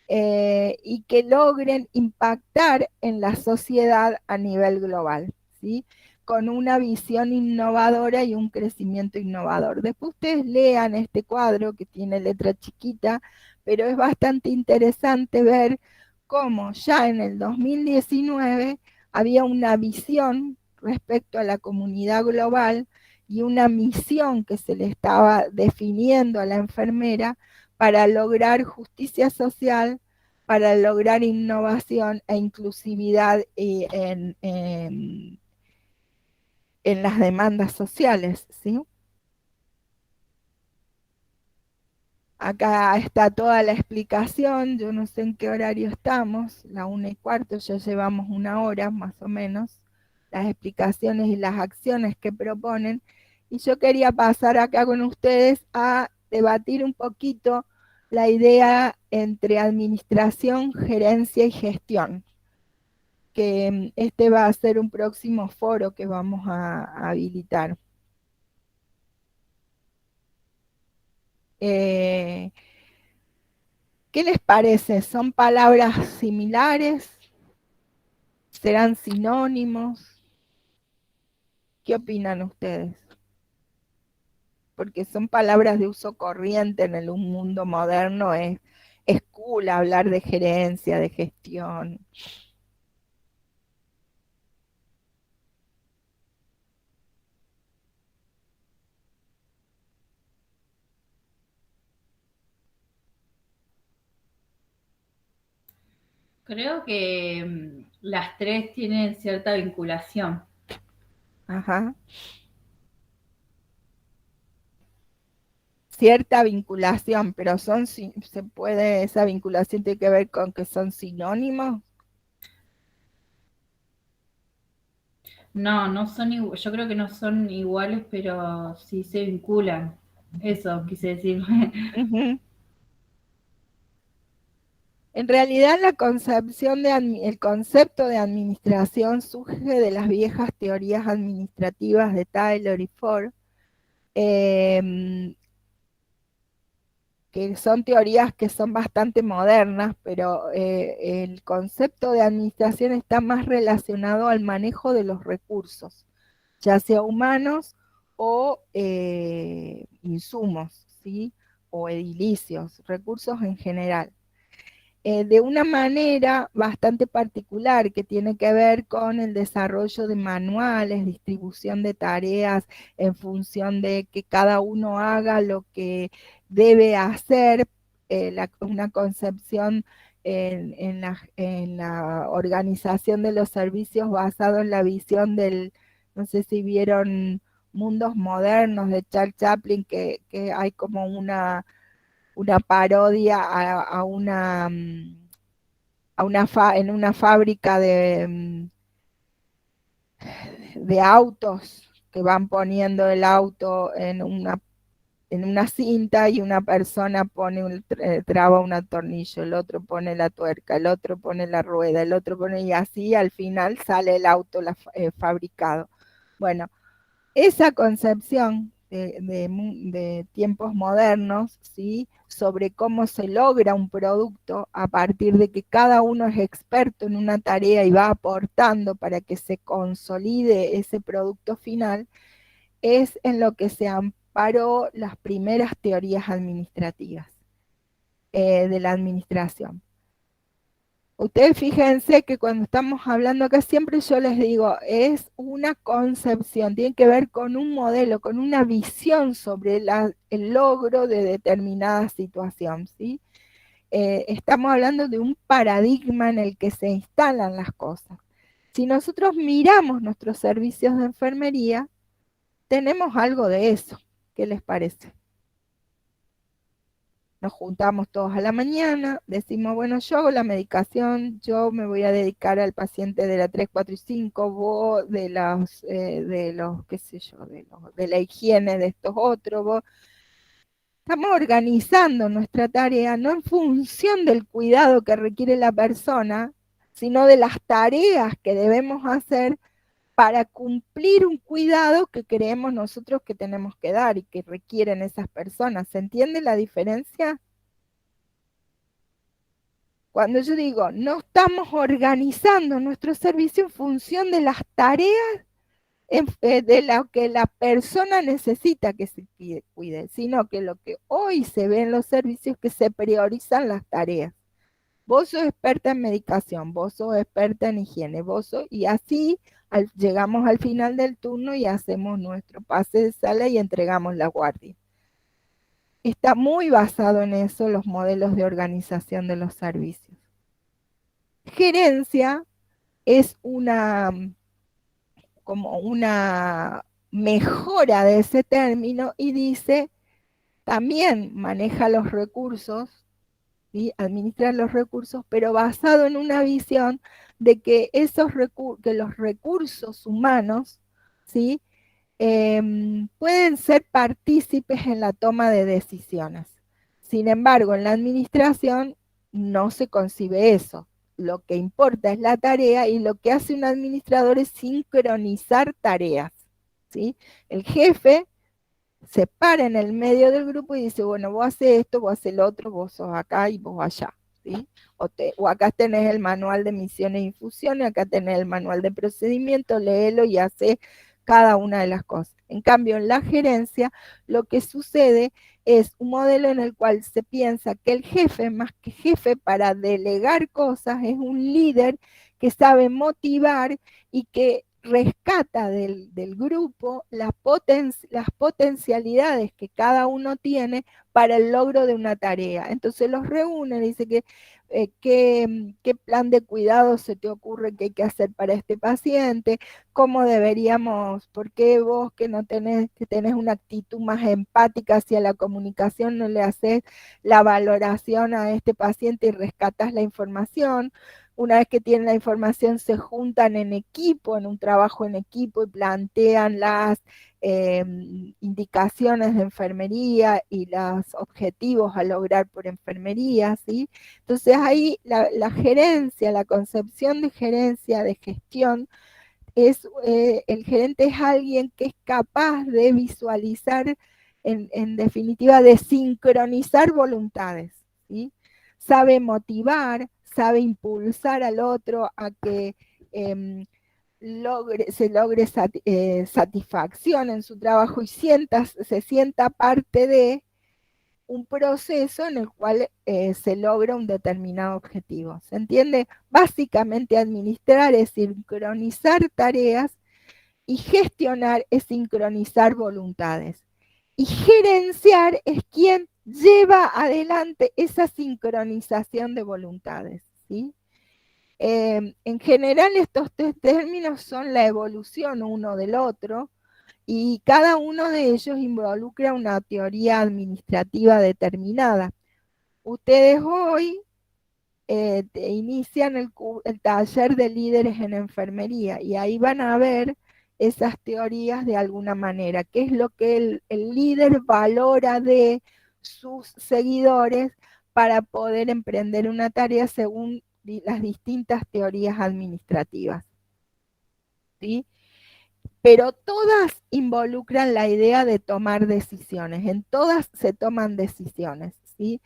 y que logren impactar en la sociedad a nivel global, ¿sí? Con una visión innovadora y un crecimiento innovador. Después ustedes lean este cuadro que tiene letra chiquita, pero es bastante interesante ver cómo ya en el 2019 había una visión respecto a la comunidad global y una misión que se le estaba definiendo a la enfermera para lograr justicia social, para lograr innovación e inclusividad en las demandas sociales, ¿sí? Acá está toda la explicación, yo no sé en qué horario estamos, la 1:15, ya llevamos 1 hora más o menos, las explicaciones y las acciones que proponen, y yo quería pasar acá con ustedes a debatir un poquito la idea entre administración, gerencia y gestión, que este va a ser un próximo foro que vamos a habilitar. ¿Qué les parece? ¿Son palabras similares? ¿Serán sinónimos? ¿Qué opinan ustedes? Porque son palabras de uso corriente en el mundo moderno, es cool hablar de gerencia, de gestión. Creo que las tres tienen cierta vinculación. Ajá. Cierta vinculación, pero esa vinculación tiene que ver con que son sinónimos. No, no son iguales, yo creo que no son iguales, pero sí se vinculan. Eso quise decir. En realidad la concepción el concepto de administración surge de las viejas teorías administrativas de Taylor y Ford, que son teorías que son bastante modernas, pero el concepto de administración está más relacionado al manejo de los recursos, ya sea humanos o insumos, ¿sí? O edilicios, recursos en general. De una manera bastante particular que tiene que ver con el desarrollo de manuales, distribución de tareas en función de que cada uno haga lo que debe hacer, una concepción en la organización de los servicios basado en la visión del, no sé si vieron Mundos Modernos de Charles Chaplin, que hay como una parodia en una fábrica de autos, que van poniendo el auto en una cinta y una persona traba un tornillo, el otro pone la tuerca, el otro pone la rueda, el otro pone, y así al final sale el auto fabricado. Bueno, esa concepción de tiempos modernos, ¿sí? Sobre cómo se logra un producto a partir de que cada uno es experto en una tarea y va aportando para que se consolide ese producto final, es en lo que se amparó las primeras teorías administrativas de la administración. Ustedes fíjense que cuando estamos hablando acá siempre yo les digo, es una concepción, tiene que ver con un modelo, con una visión sobre el logro de determinada situación, ¿sí? Estamos hablando de un paradigma en el que se instalan las cosas. Si nosotros miramos nuestros servicios de enfermería, tenemos algo de eso. ¿Qué les parece? Nos juntamos todos a la mañana, decimos, bueno, yo hago la medicación, yo me voy a dedicar al paciente de la 3, 4 y 5, vos de los, qué sé yo, de la higiene de estos otros, vos. Estamos organizando nuestra tarea no en función del cuidado que requiere la persona, sino de las tareas que debemos hacer para cumplir un cuidado que creemos nosotros que tenemos que dar y que requieren esas personas. ¿Se entiende la diferencia? Cuando yo digo, no estamos organizando nuestro servicio en función de las tareas de lo que la persona necesita que se cuide, sino que lo que hoy se ve en los servicios es que se priorizan las tareas. Vos sos experta en medicación, vos sos experta en higiene, y así llegamos al final del turno y hacemos nuestro pase de sala y entregamos la guardia. Está muy basado en eso los modelos de organización de los servicios. Gerencia es como una mejora de ese término y dice, también maneja los recursos, ¿sí? Administra los recursos, pero basado en una visión de que, que los recursos humanos, ¿sí? Pueden ser partícipes en la toma de decisiones. Sin embargo, en la administración no se concibe eso. Lo que importa es la tarea y lo que hace un administrador es sincronizar tareas, ¿sí? El jefe se para en el medio del grupo y dice, bueno, vos haces esto, vos haces el otro, vos sos acá y vos allá, ¿sí? O acá tenés el manual de misiones e infusiones, acá tenés el manual de procedimiento, léelo y hace cada una de las cosas. En cambio, en la gerencia, lo que sucede es un modelo en el cual se piensa que el jefe, más que jefe para delegar cosas, es un líder que sabe motivar y que rescata del grupo las potencialidades que cada uno tiene para el logro de una tarea. Entonces los reúne, dice que qué plan de cuidado se te ocurre que hay que hacer para este paciente, cómo deberíamos, por qué vos que tenés una actitud más empática hacia la comunicación, no le haces la valoración a este paciente y rescatas la información. Una vez que tienen la información, se juntan en equipo, en un trabajo en equipo y plantean las indicaciones de enfermería y los objetivos a lograr por enfermería, ¿sí? Entonces ahí la gerencia, la concepción de gerencia, de gestión, el gerente es alguien que es capaz de visualizar, en definitiva, de sincronizar voluntades, ¿sí? Sabe motivar, sabe impulsar al otro a que se logre satisfacción en su trabajo y se sienta parte de un proceso en el cual se logra un determinado objetivo. ¿Se entiende? Básicamente administrar es sincronizar tareas y gestionar es sincronizar voluntades. Y gerenciar es quien lleva adelante esa sincronización de voluntades, ¿sí? En general estos tres términos son la evolución uno del otro, y cada uno de ellos involucra una teoría administrativa determinada. Ustedes hoy inician el taller de líderes en enfermería y ahí van a ver esas teorías de alguna manera, qué es lo que el líder valora de sus seguidores para poder emprender una tarea según las distintas teorías administrativas, ¿sí? Pero todas involucran la idea de tomar decisiones, en todas se toman decisiones, ¿sí?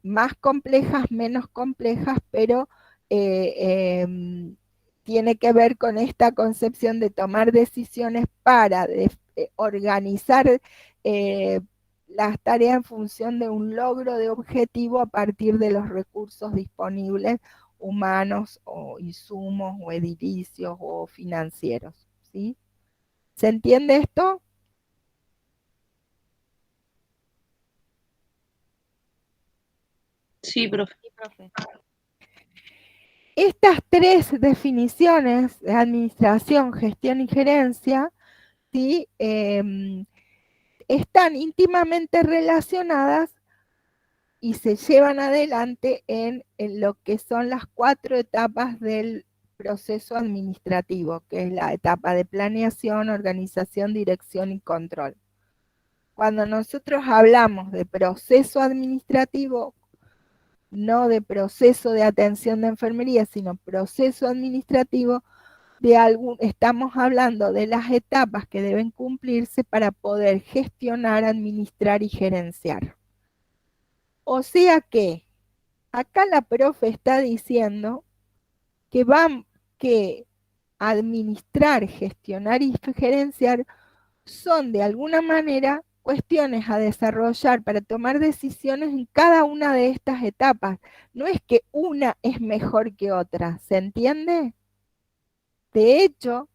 Más complejas, menos complejas, pero tiene que ver con esta concepción de tomar decisiones para organizar las tareas en función de un logro de objetivo a partir de los recursos disponibles, humanos o insumos o edilicios o financieros, ¿sí? ¿Se entiende esto? Sí, profe. Estas tres definiciones de administración, gestión y gerencia, ¿sí? Están íntimamente relacionadas y se llevan adelante en lo que son las 4 etapas del proceso administrativo, que es la etapa de planeación, organización, dirección y control. Cuando nosotros hablamos de proceso administrativo, no de proceso de atención de enfermería, sino proceso administrativo, estamos hablando de las etapas que deben cumplirse para poder gestionar, administrar y gerenciar. O sea que acá la profe está diciendo que administrar, gestionar y gerenciar son de alguna manera cuestiones a desarrollar para tomar decisiones en cada una de estas etapas. No es que una es mejor que otra, ¿se entiende? De hecho,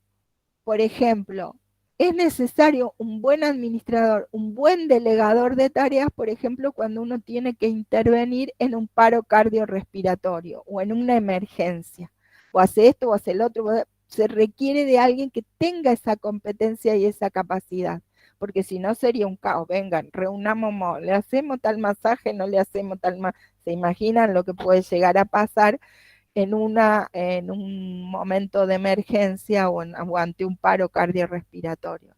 por ejemplo, es necesario un buen administrador, un buen delegador de tareas, por ejemplo, cuando uno tiene que intervenir en un paro cardiorrespiratorio o en una emergencia. O hace esto o hace el otro. Se requiere de alguien que tenga esa competencia y esa capacidad, porque si no sería un caos. Vengan, reunamos, le hacemos tal masaje, no le hacemos tal masaje. ¿Se imaginan lo que puede llegar a pasar en un momento de emergencia o ante un paro cardiorrespiratorio?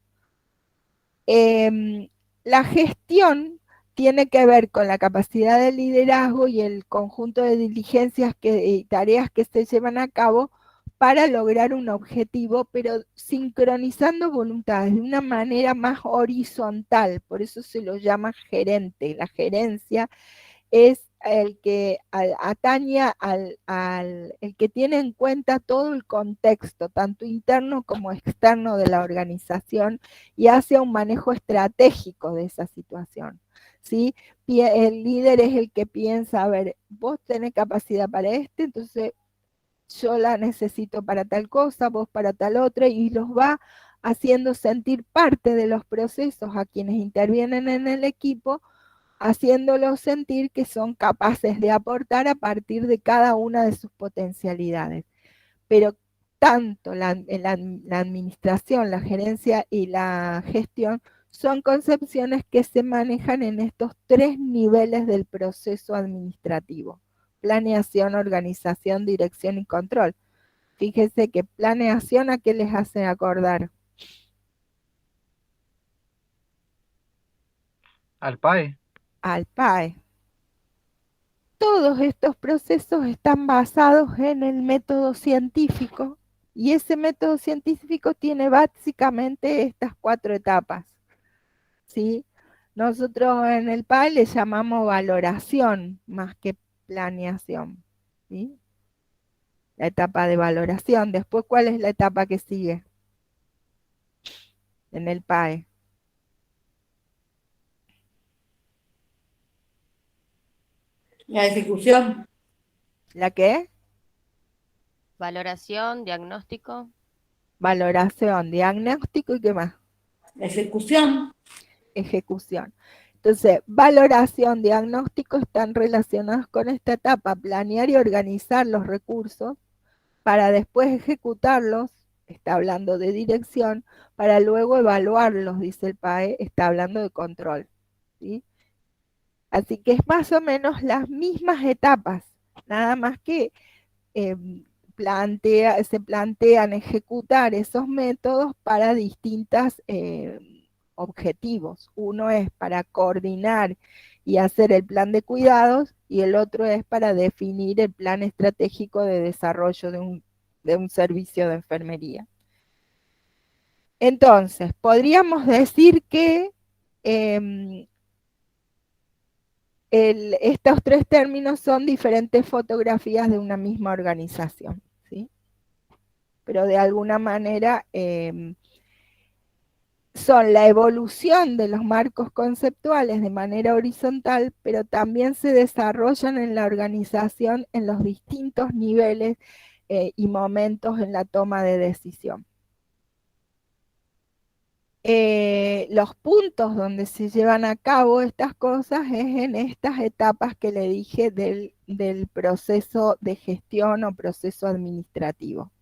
La gestión tiene que ver con la capacidad de liderazgo y el conjunto de diligencias y tareas que se llevan a cabo para lograr un objetivo, pero sincronizando voluntades de una manera más horizontal. Por eso se lo llama gerente. La gerencia es el que atañe el que tiene en cuenta todo el contexto, tanto interno como externo de la organización, y hace un manejo estratégico de esa situación, ¿sí? El líder es el que piensa, a ver, vos tenés capacidad para entonces yo la necesito para tal cosa, vos para tal otra, y los va haciendo sentir parte de los procesos a quienes intervienen en el equipo, haciéndolos sentir que son capaces de aportar a partir de cada una de sus potencialidades. Pero tanto la administración, la gerencia y la gestión son concepciones que se manejan en estos 3 niveles del proceso administrativo: planeación, organización, dirección y control. Fíjense que planeación, ¿a qué les hace acordar? Al PAE. al PAE. Todos estos procesos están basados en el método científico y ese método científico tiene básicamente estas 4 etapas, ¿sí? Nosotros en el PAE le llamamos valoración más que planeación, ¿sí? La etapa de valoración. Después, ¿cuál es la etapa que sigue en el PAE? La ejecución. ¿La qué? Valoración, diagnóstico. Valoración, diagnóstico y qué más. Ejecución. Ejecución. Entonces, valoración, diagnóstico están relacionados con esta etapa, planear y organizar los recursos para después ejecutarlos, está hablando de dirección, para luego evaluarlos, dice el PAE, está hablando de control, ¿sí? Así que es más o menos las mismas etapas, nada más que se plantean ejecutar esos métodos para distintos objetivos. Uno es para coordinar y hacer el plan de cuidados y el otro es para definir el plan estratégico de desarrollo de un servicio de enfermería. Entonces, podríamos decir que estos 3 términos son diferentes fotografías de una misma organización, ¿sí? Pero de alguna manera son la evolución de los marcos conceptuales de manera horizontal, pero también se desarrollan en la organización en los distintos niveles y momentos en la toma de decisión. Los puntos donde se llevan a cabo estas cosas es en estas etapas que le dije del proceso de gestión o proceso administrativo.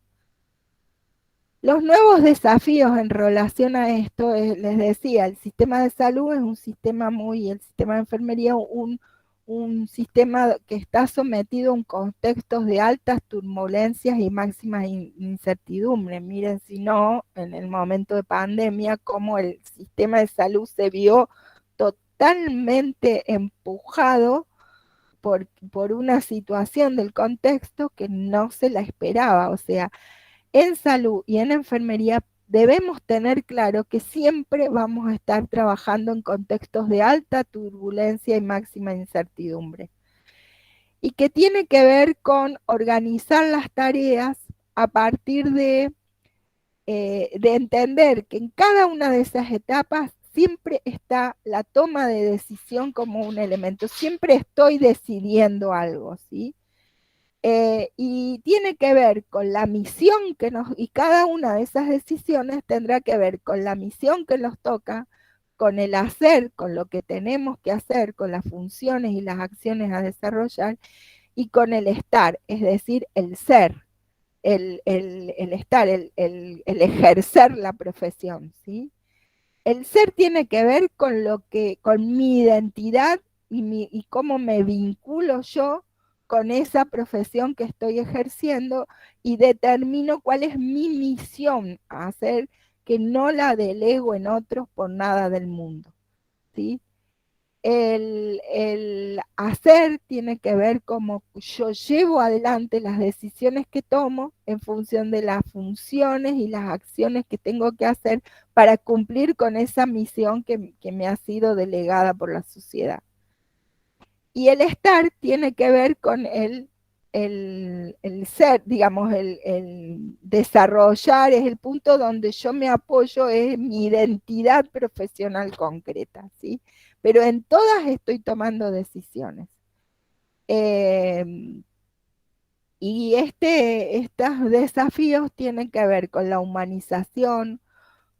Los nuevos desafíos en relación a esto, les decía, el sistema de salud es un sistema el sistema de enfermería, un sistema que está sometido a un contextos de altas turbulencias y máximas incertidumbres. Miren, si no, en el momento de pandemia, cómo el sistema de salud se vio totalmente empujado por una situación del contexto que no se la esperaba. O sea, en salud y en enfermería debemos tener claro que siempre vamos a estar trabajando en contextos de alta turbulencia y máxima incertidumbre. Y que tiene que ver con organizar las tareas a partir de entender que en cada una de esas etapas siempre está la toma de decisión como un elemento. Siempre estoy decidiendo algo, ¿sí? Y tiene que ver con la misión y cada una de esas decisiones tendrá que ver con la misión que nos toca, con el hacer, con lo que tenemos que hacer, con las funciones y las acciones a desarrollar, y con el estar, es decir, el ser, el estar, el ejercer la profesión, ¿sí? El ser tiene que ver con con mi identidad y cómo me vinculo yo con esa profesión que estoy ejerciendo y determino cuál es mi misión a hacer, que no la delego en otros por nada del mundo, ¿sí? El hacer tiene que ver cómo yo llevo adelante las decisiones que tomo en función de las funciones y las acciones que tengo que hacer para cumplir con esa misión que me ha sido delegada por la sociedad. Y el estar tiene que ver con el ser, digamos, el desarrollar, es el punto donde yo me apoyo, es mi identidad profesional concreta, ¿sí? Pero en todas estoy tomando decisiones. Y estos desafíos tienen que ver con la humanización,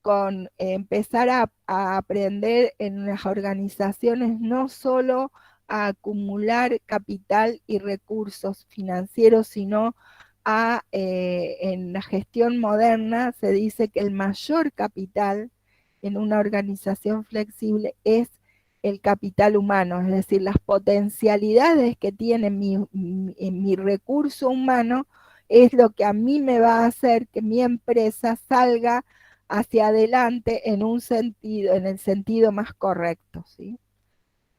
con empezar a aprender en las organizaciones no solo a acumular capital y recursos financieros, sino en la gestión moderna se dice que el mayor capital en una organización flexible es el capital humano, es decir, las potencialidades que tiene mi recurso humano es lo que a mí me va a hacer que mi empresa salga hacia adelante en el sentido más correcto, ¿sí?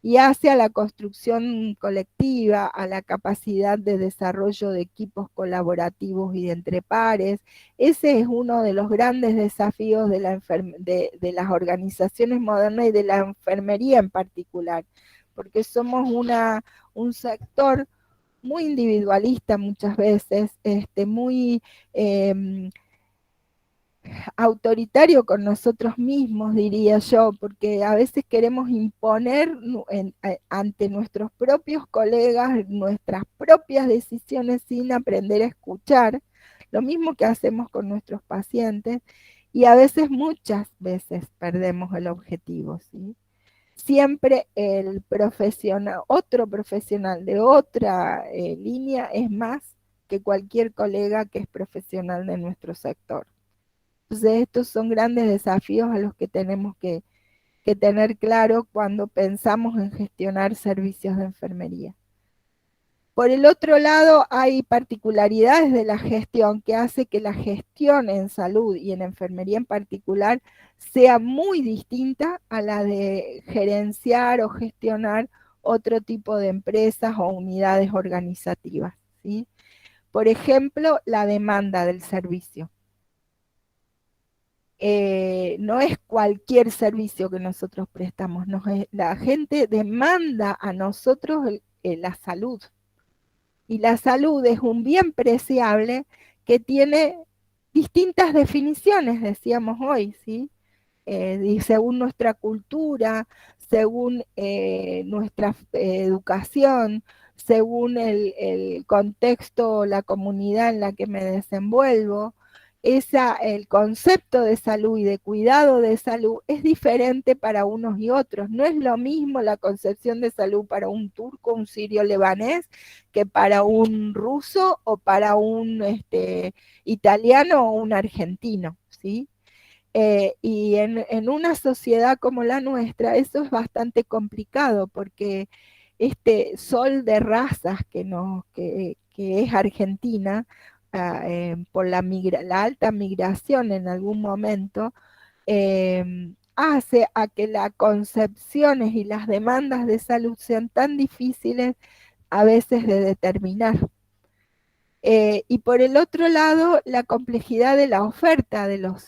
y hacia la construcción colectiva, a la capacidad de desarrollo de equipos colaborativos y de entre pares. Ese es uno de los grandes desafíos de las organizaciones modernas y de la enfermería en particular, porque somos un sector muy individualista muchas veces, muy autoritario con nosotros mismos, diría yo, porque a veces queremos imponer ante nuestros propios colegas nuestras propias decisiones sin aprender a escuchar, lo mismo que hacemos con nuestros pacientes, y a veces, muchas veces, perdemos el objetivo, ¿sí? Siempre el profesional, otro profesional de otra línea es más que cualquier colega que es profesional de nuestro sector. Entonces estos son grandes desafíos a los que tenemos que tener claro cuando pensamos en gestionar servicios de enfermería. Por el otro lado, hay particularidades de la gestión que hace que la gestión en salud y en enfermería en particular sea muy distinta a la de gerenciar o gestionar otro tipo de empresas o unidades organizativas, ¿sí? Por ejemplo, la demanda del servicio. No es cualquier servicio que nosotros prestamos, la gente demanda a nosotros la salud. Y la salud es un bien preciable que tiene distintas definiciones, decíamos hoy, ¿sí? Según nuestra cultura, según nuestra educación, según el contexto, la comunidad en la que me desenvuelvo, el concepto de salud y de cuidado de salud es diferente para unos y otros. No es lo mismo la concepción de salud para un turco, un sirio lebanés, que para un ruso o para un italiano o un argentino, ¿sí? Y en una sociedad como la nuestra eso es bastante complicado porque este sol de razas que es Argentina, por la alta migración en algún momento, hace a que las concepciones y las demandas de salud sean tan difíciles a veces de determinar. Y por el otro lado, la complejidad de la oferta de los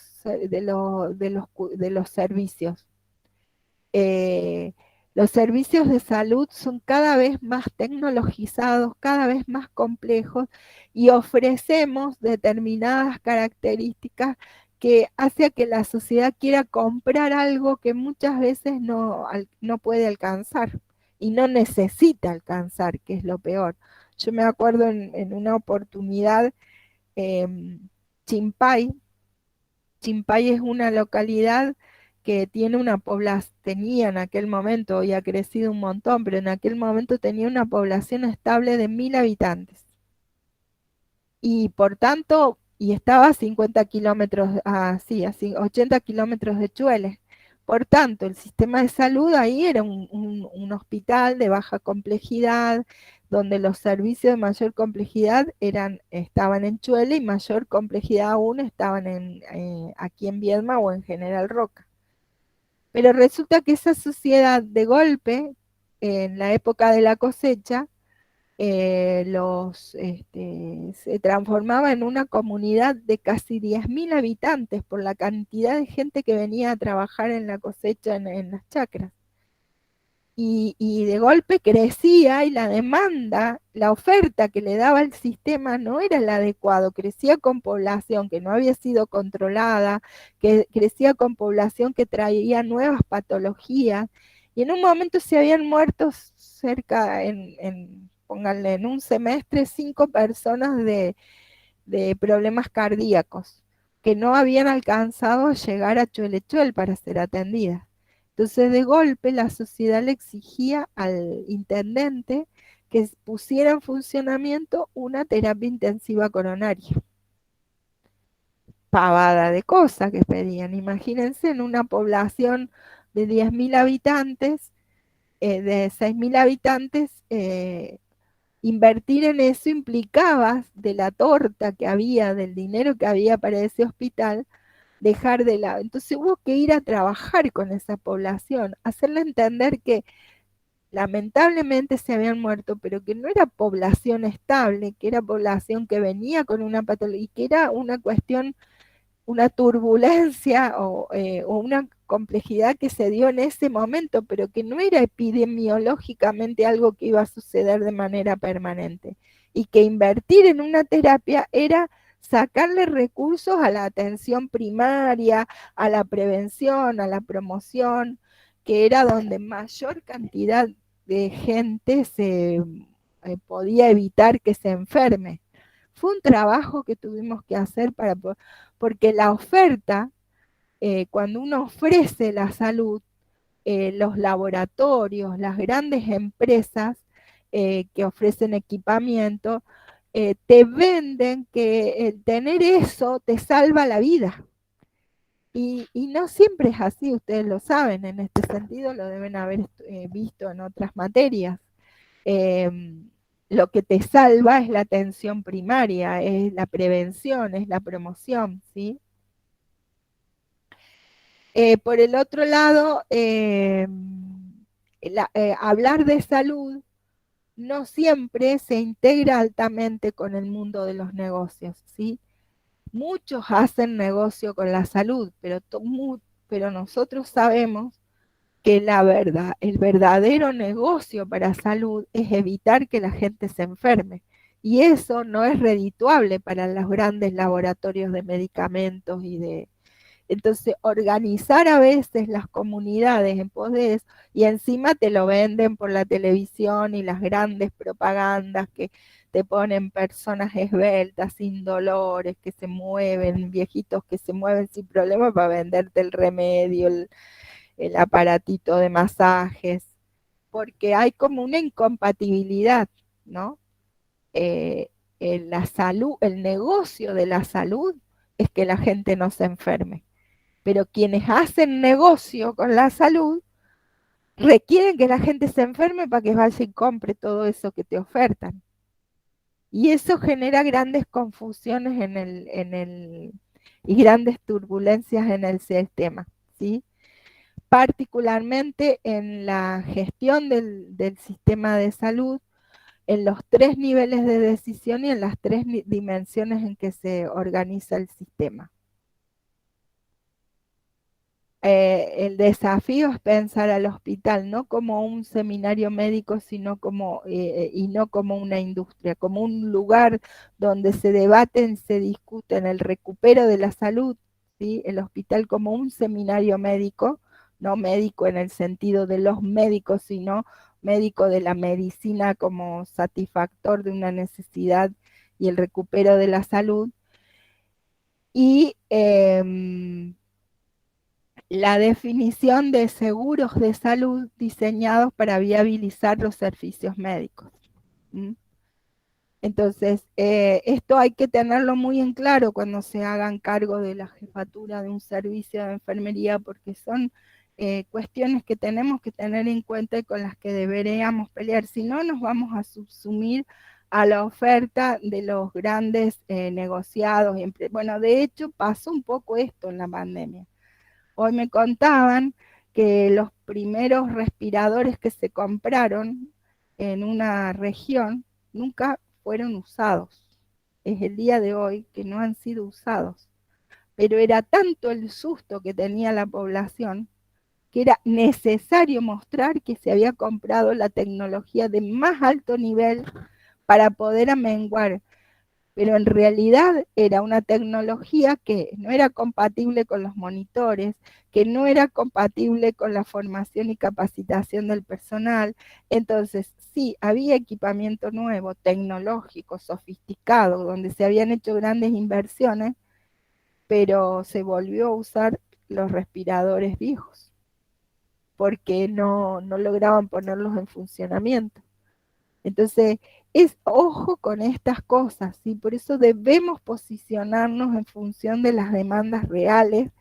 servicios. Los servicios de salud son cada vez más tecnologizados, cada vez más complejos, y ofrecemos determinadas características que hace a que la sociedad quiera comprar algo que muchas veces no puede alcanzar y no necesita alcanzar, que es lo peor. Yo me acuerdo en una oportunidad, Chimpay es una localidad que tiene tenía en aquel momento, hoy ha crecido un montón, pero en aquel momento tenía una población estable de 1000 habitantes. Y por tanto, estaba a 50 kilómetros, así, 80 kilómetros de Chueles. Por tanto, el sistema de salud ahí era un hospital de baja complejidad, donde los servicios de mayor complejidad estaban en Chuele, y mayor complejidad aún estaban aquí en Viedma o en General Roca. Pero resulta que esa sociedad, de golpe, en la época de la cosecha, se transformaba en una comunidad de casi 10.000 habitantes por la cantidad de gente que venía a trabajar en la cosecha en las chacras. Y de golpe crecía, y la demanda, la oferta que le daba el sistema no era el adecuado, crecía con población que no había sido controlada, que crecía con población que traía nuevas patologías, y en un momento se habían muerto cerca, pónganle, en un semestre, 5 personas de problemas cardíacos, que no habían alcanzado a llegar a Chuelechuel para ser atendidas. Entonces, de golpe, la sociedad le exigía al intendente que pusiera en funcionamiento una terapia intensiva coronaria. Pavada de cosas que pedían. Imagínense, en una población de 10.000 habitantes, de 6.000 habitantes, invertir en eso implicaba, de la torta que había, del dinero que había para ese hospital, dejar de lado. Entonces hubo que ir a trabajar con esa población, hacerle entender que lamentablemente se habían muerto, pero que no era población estable, que era población que venía con una patología, y que era una cuestión, una turbulencia o una complejidad que se dio en ese momento, pero que no era epidemiológicamente algo que iba a suceder de manera permanente. Y que invertir en una terapia era sacarle recursos a la atención primaria, a la prevención, a la promoción, que era donde mayor cantidad de gente se podía evitar que se enferme. Fue un trabajo que tuvimos que hacer porque la oferta, cuando uno ofrece la salud, los laboratorios, las grandes empresas que ofrecen equipamiento, te venden que el tener eso te salva la vida. Y no siempre es así, ustedes lo saben, en este sentido lo deben haber visto en otras materias. Lo que te salva es la atención primaria, es la prevención, es la promoción, ¿sí? Por el otro lado, hablar de salud no siempre se integra altamente con el mundo de los negocios, ¿sí? Muchos hacen negocio con la salud, pero nosotros sabemos que el verdadero negocio para salud es evitar que la gente se enferme. Y eso no es redituable para los grandes laboratorios de medicamentos Entonces, organizar a veces las comunidades en pos de eso, y encima te lo venden por la televisión y las grandes propagandas que te ponen personas esbeltas, sin dolores, que se mueven, viejitos que se mueven sin problema para venderte el remedio, el aparatito de masajes, porque hay como una incompatibilidad, ¿no? La salud, el negocio de la salud es que la gente no se enferme, pero quienes hacen negocio con la salud requieren que la gente se enferme para que vaya y compre todo eso que te ofertan. Y eso genera grandes confusiones y grandes turbulencias en el sistema, ¿sí? Particularmente en la gestión del sistema de salud, en los 3 niveles de decisión y en las 3 dimensiones en que se organiza el sistema. El desafío es pensar al hospital no como un seminario médico, sino y no como una industria, como un lugar donde se debaten, se discuten el recupero de la salud, ¿sí? El hospital como un seminario médico, no médico en el sentido de los médicos, sino médico de la medicina como satisfactor de una necesidad y el recupero de la salud. Y la definición de seguros de salud diseñados para viabilizar los servicios médicos. ¿Mm? Entonces, esto hay que tenerlo muy en claro cuando se hagan cargo de la jefatura de un servicio de enfermería, porque son cuestiones que tenemos que tener en cuenta y con las que deberíamos pelear. Si no, nos vamos a subsumir a la oferta de los grandes negociados. Bueno, de hecho, pasó un poco esto en la pandemia. Hoy me contaban que los primeros respiradores que se compraron en una región nunca fueron usados. Es el día de hoy que no han sido usados. Pero era tanto el susto que tenía la población que era necesario mostrar que se había comprado la tecnología de más alto nivel para poder amenguar, pero en realidad era una tecnología que no era compatible con los monitores, que no era compatible con la formación y capacitación del personal. Entonces, sí, había equipamiento nuevo, tecnológico, sofisticado, donde se habían hecho grandes inversiones, pero se volvió a usar los respiradores viejos, porque no lograban ponerlos en funcionamiento. Entonces, ojo con estas cosas, ¿sí? Por eso debemos posicionarnos en función de las demandas reales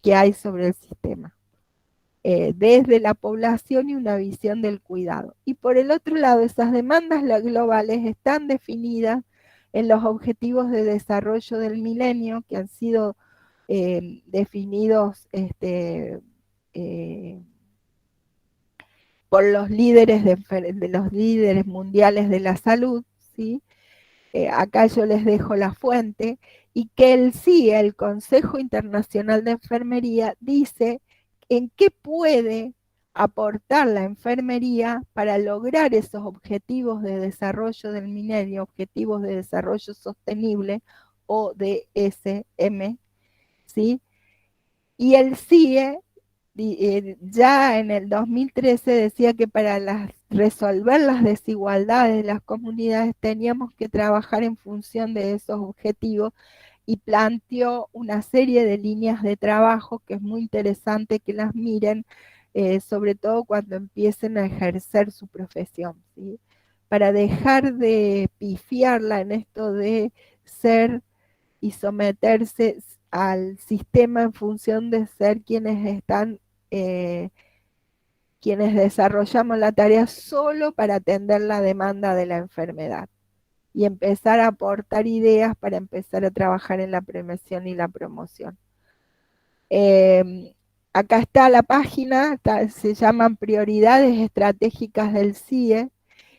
que hay sobre el sistema, desde la población y una visión del cuidado. Y por el otro lado, esas demandas globales están definidas en los objetivos de desarrollo del milenio que han sido definidos por los líderes de los líderes mundiales de la salud, ¿sí? Acá yo les dejo la fuente, y que el CIE, el Consejo Internacional de Enfermería, dice en qué puede aportar la enfermería para lograr esos objetivos de desarrollo del milenio, objetivos de desarrollo sostenible, o DSM, ¿sí? Y el CIE ya en el 2013 decía que para resolver las desigualdades de las comunidades teníamos que trabajar en función de esos objetivos, y planteó una serie de líneas de trabajo que es muy interesante que las miren, sobre todo cuando empiecen a ejercer su profesión, ¿sí? Para dejar de pifiarla en esto de ser y someterse al sistema en función de ser quienes están, quienes desarrollamos la tarea solo para atender la demanda de la enfermedad, y empezar a aportar ideas para empezar a trabajar en la prevención y la promoción. Acá está la página, se llaman Prioridades Estratégicas del CIE,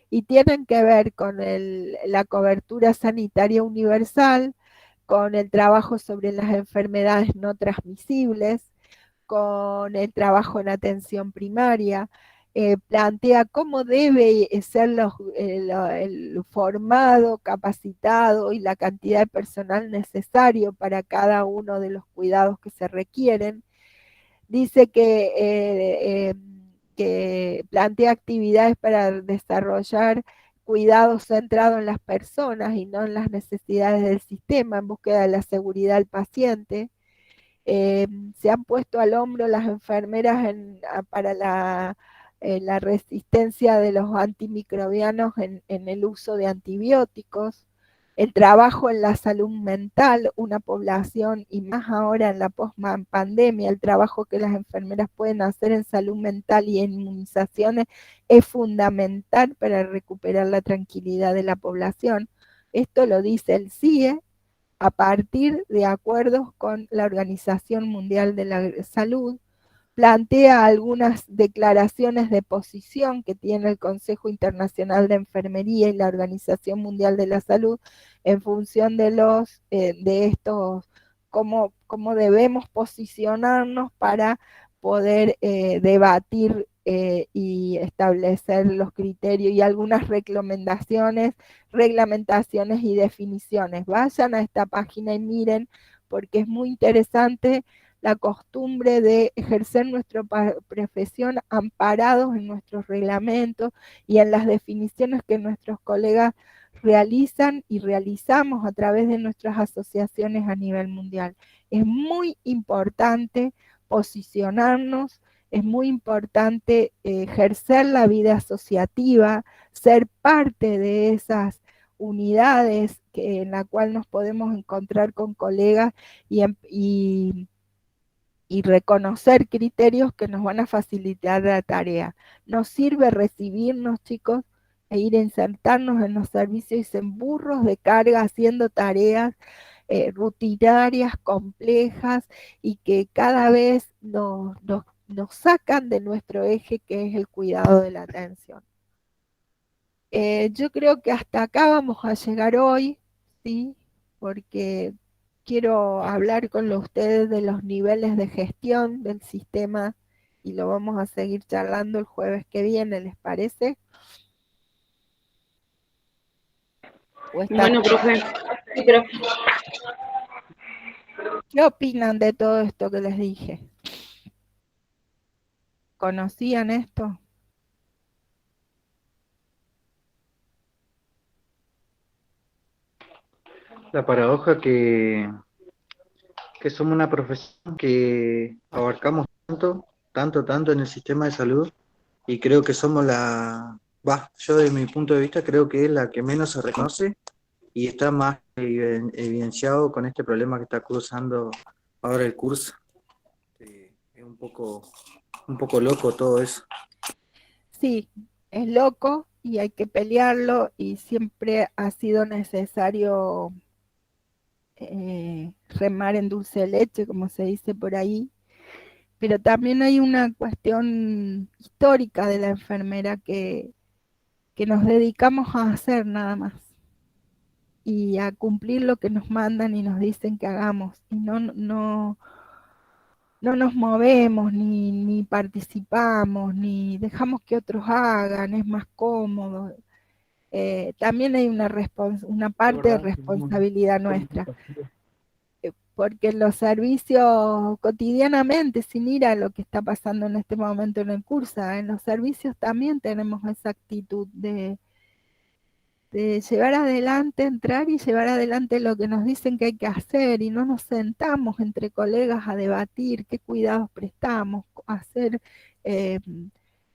y tienen que ver con la cobertura sanitaria universal, con el trabajo sobre las enfermedades no transmisibles, con el trabajo en atención primaria, plantea cómo debe ser el formado, capacitado y la cantidad de personal necesario para cada uno de los cuidados que se requieren. Dice que plantea actividades para desarrollar cuidados centrados en las personas y no en las necesidades del sistema, en búsqueda de la seguridad del paciente. Se han puesto al hombro las enfermeras para la resistencia de los antimicrobianos en el uso de antibióticos, el trabajo en la salud mental, una población, y más ahora en la post-pandemia, el trabajo que las enfermeras pueden hacer en salud mental y en inmunizaciones es fundamental para recuperar la tranquilidad de la población. Esto lo dice el CIE a partir de acuerdos con la Organización Mundial de la Salud. Plantea algunas declaraciones de posición que tiene el Consejo Internacional de Enfermería y la Organización Mundial de la Salud en función de estos, cómo debemos posicionarnos para poder debatir y establecer los criterios y algunas recomendaciones, reglamentaciones y definiciones. Vayan a esta página y miren, porque es muy interesante la costumbre de ejercer nuestra profesión amparados en nuestros reglamentos y en las definiciones que nuestros colegas realizan y realizamos a través de nuestras asociaciones a nivel mundial. Es muy importante posicionarnos, es muy importante ejercer la vida asociativa, ser parte de esas unidades en la cual nos podemos encontrar con colegas y reconocer criterios que nos van a facilitar la tarea. Nos sirve recibirnos, chicos, e ir a insertarnos en los servicios y en burros de carga haciendo tareas rutinarias, complejas, y que cada vez nos sacan de nuestro eje, que es el cuidado de la atención. Yo creo que hasta acá vamos a llegar hoy, ¿sí? Porque quiero hablar con ustedes de los niveles de gestión del sistema, y lo vamos a seguir charlando el jueves que viene, ¿les parece? Bueno, profe. Sí, pero ¿Qué opinan de todo esto que les dije? ¿Conocían esto? La paradoja que somos una profesión que abarcamos tanto en el sistema de salud, y creo que somos yo desde mi punto de vista creo que es la que menos se reconoce y está más evidenciado con este problema que está cruzando ahora el curso. Es un poco loco todo eso. Sí, es loco y hay que pelearlo, y siempre ha sido necesario remar en dulce de leche, como se dice por ahí, Pero también hay una cuestión histórica de la enfermera que nos dedicamos a hacer nada más y a cumplir lo que nos mandan y nos dicen que hagamos, y no nos movemos, ni participamos, ni dejamos que otros hagan, es más cómodo. También hay una parte de responsabilidad nuestra, porque en los servicios cotidianamente, sin ir a lo que está pasando en este momento en el curso, en los servicios también tenemos esa actitud de llevar adelante, entrar y llevar adelante lo que nos dicen que hay que hacer, y no nos sentamos entre colegas a debatir qué cuidados prestamos, hacer, eh,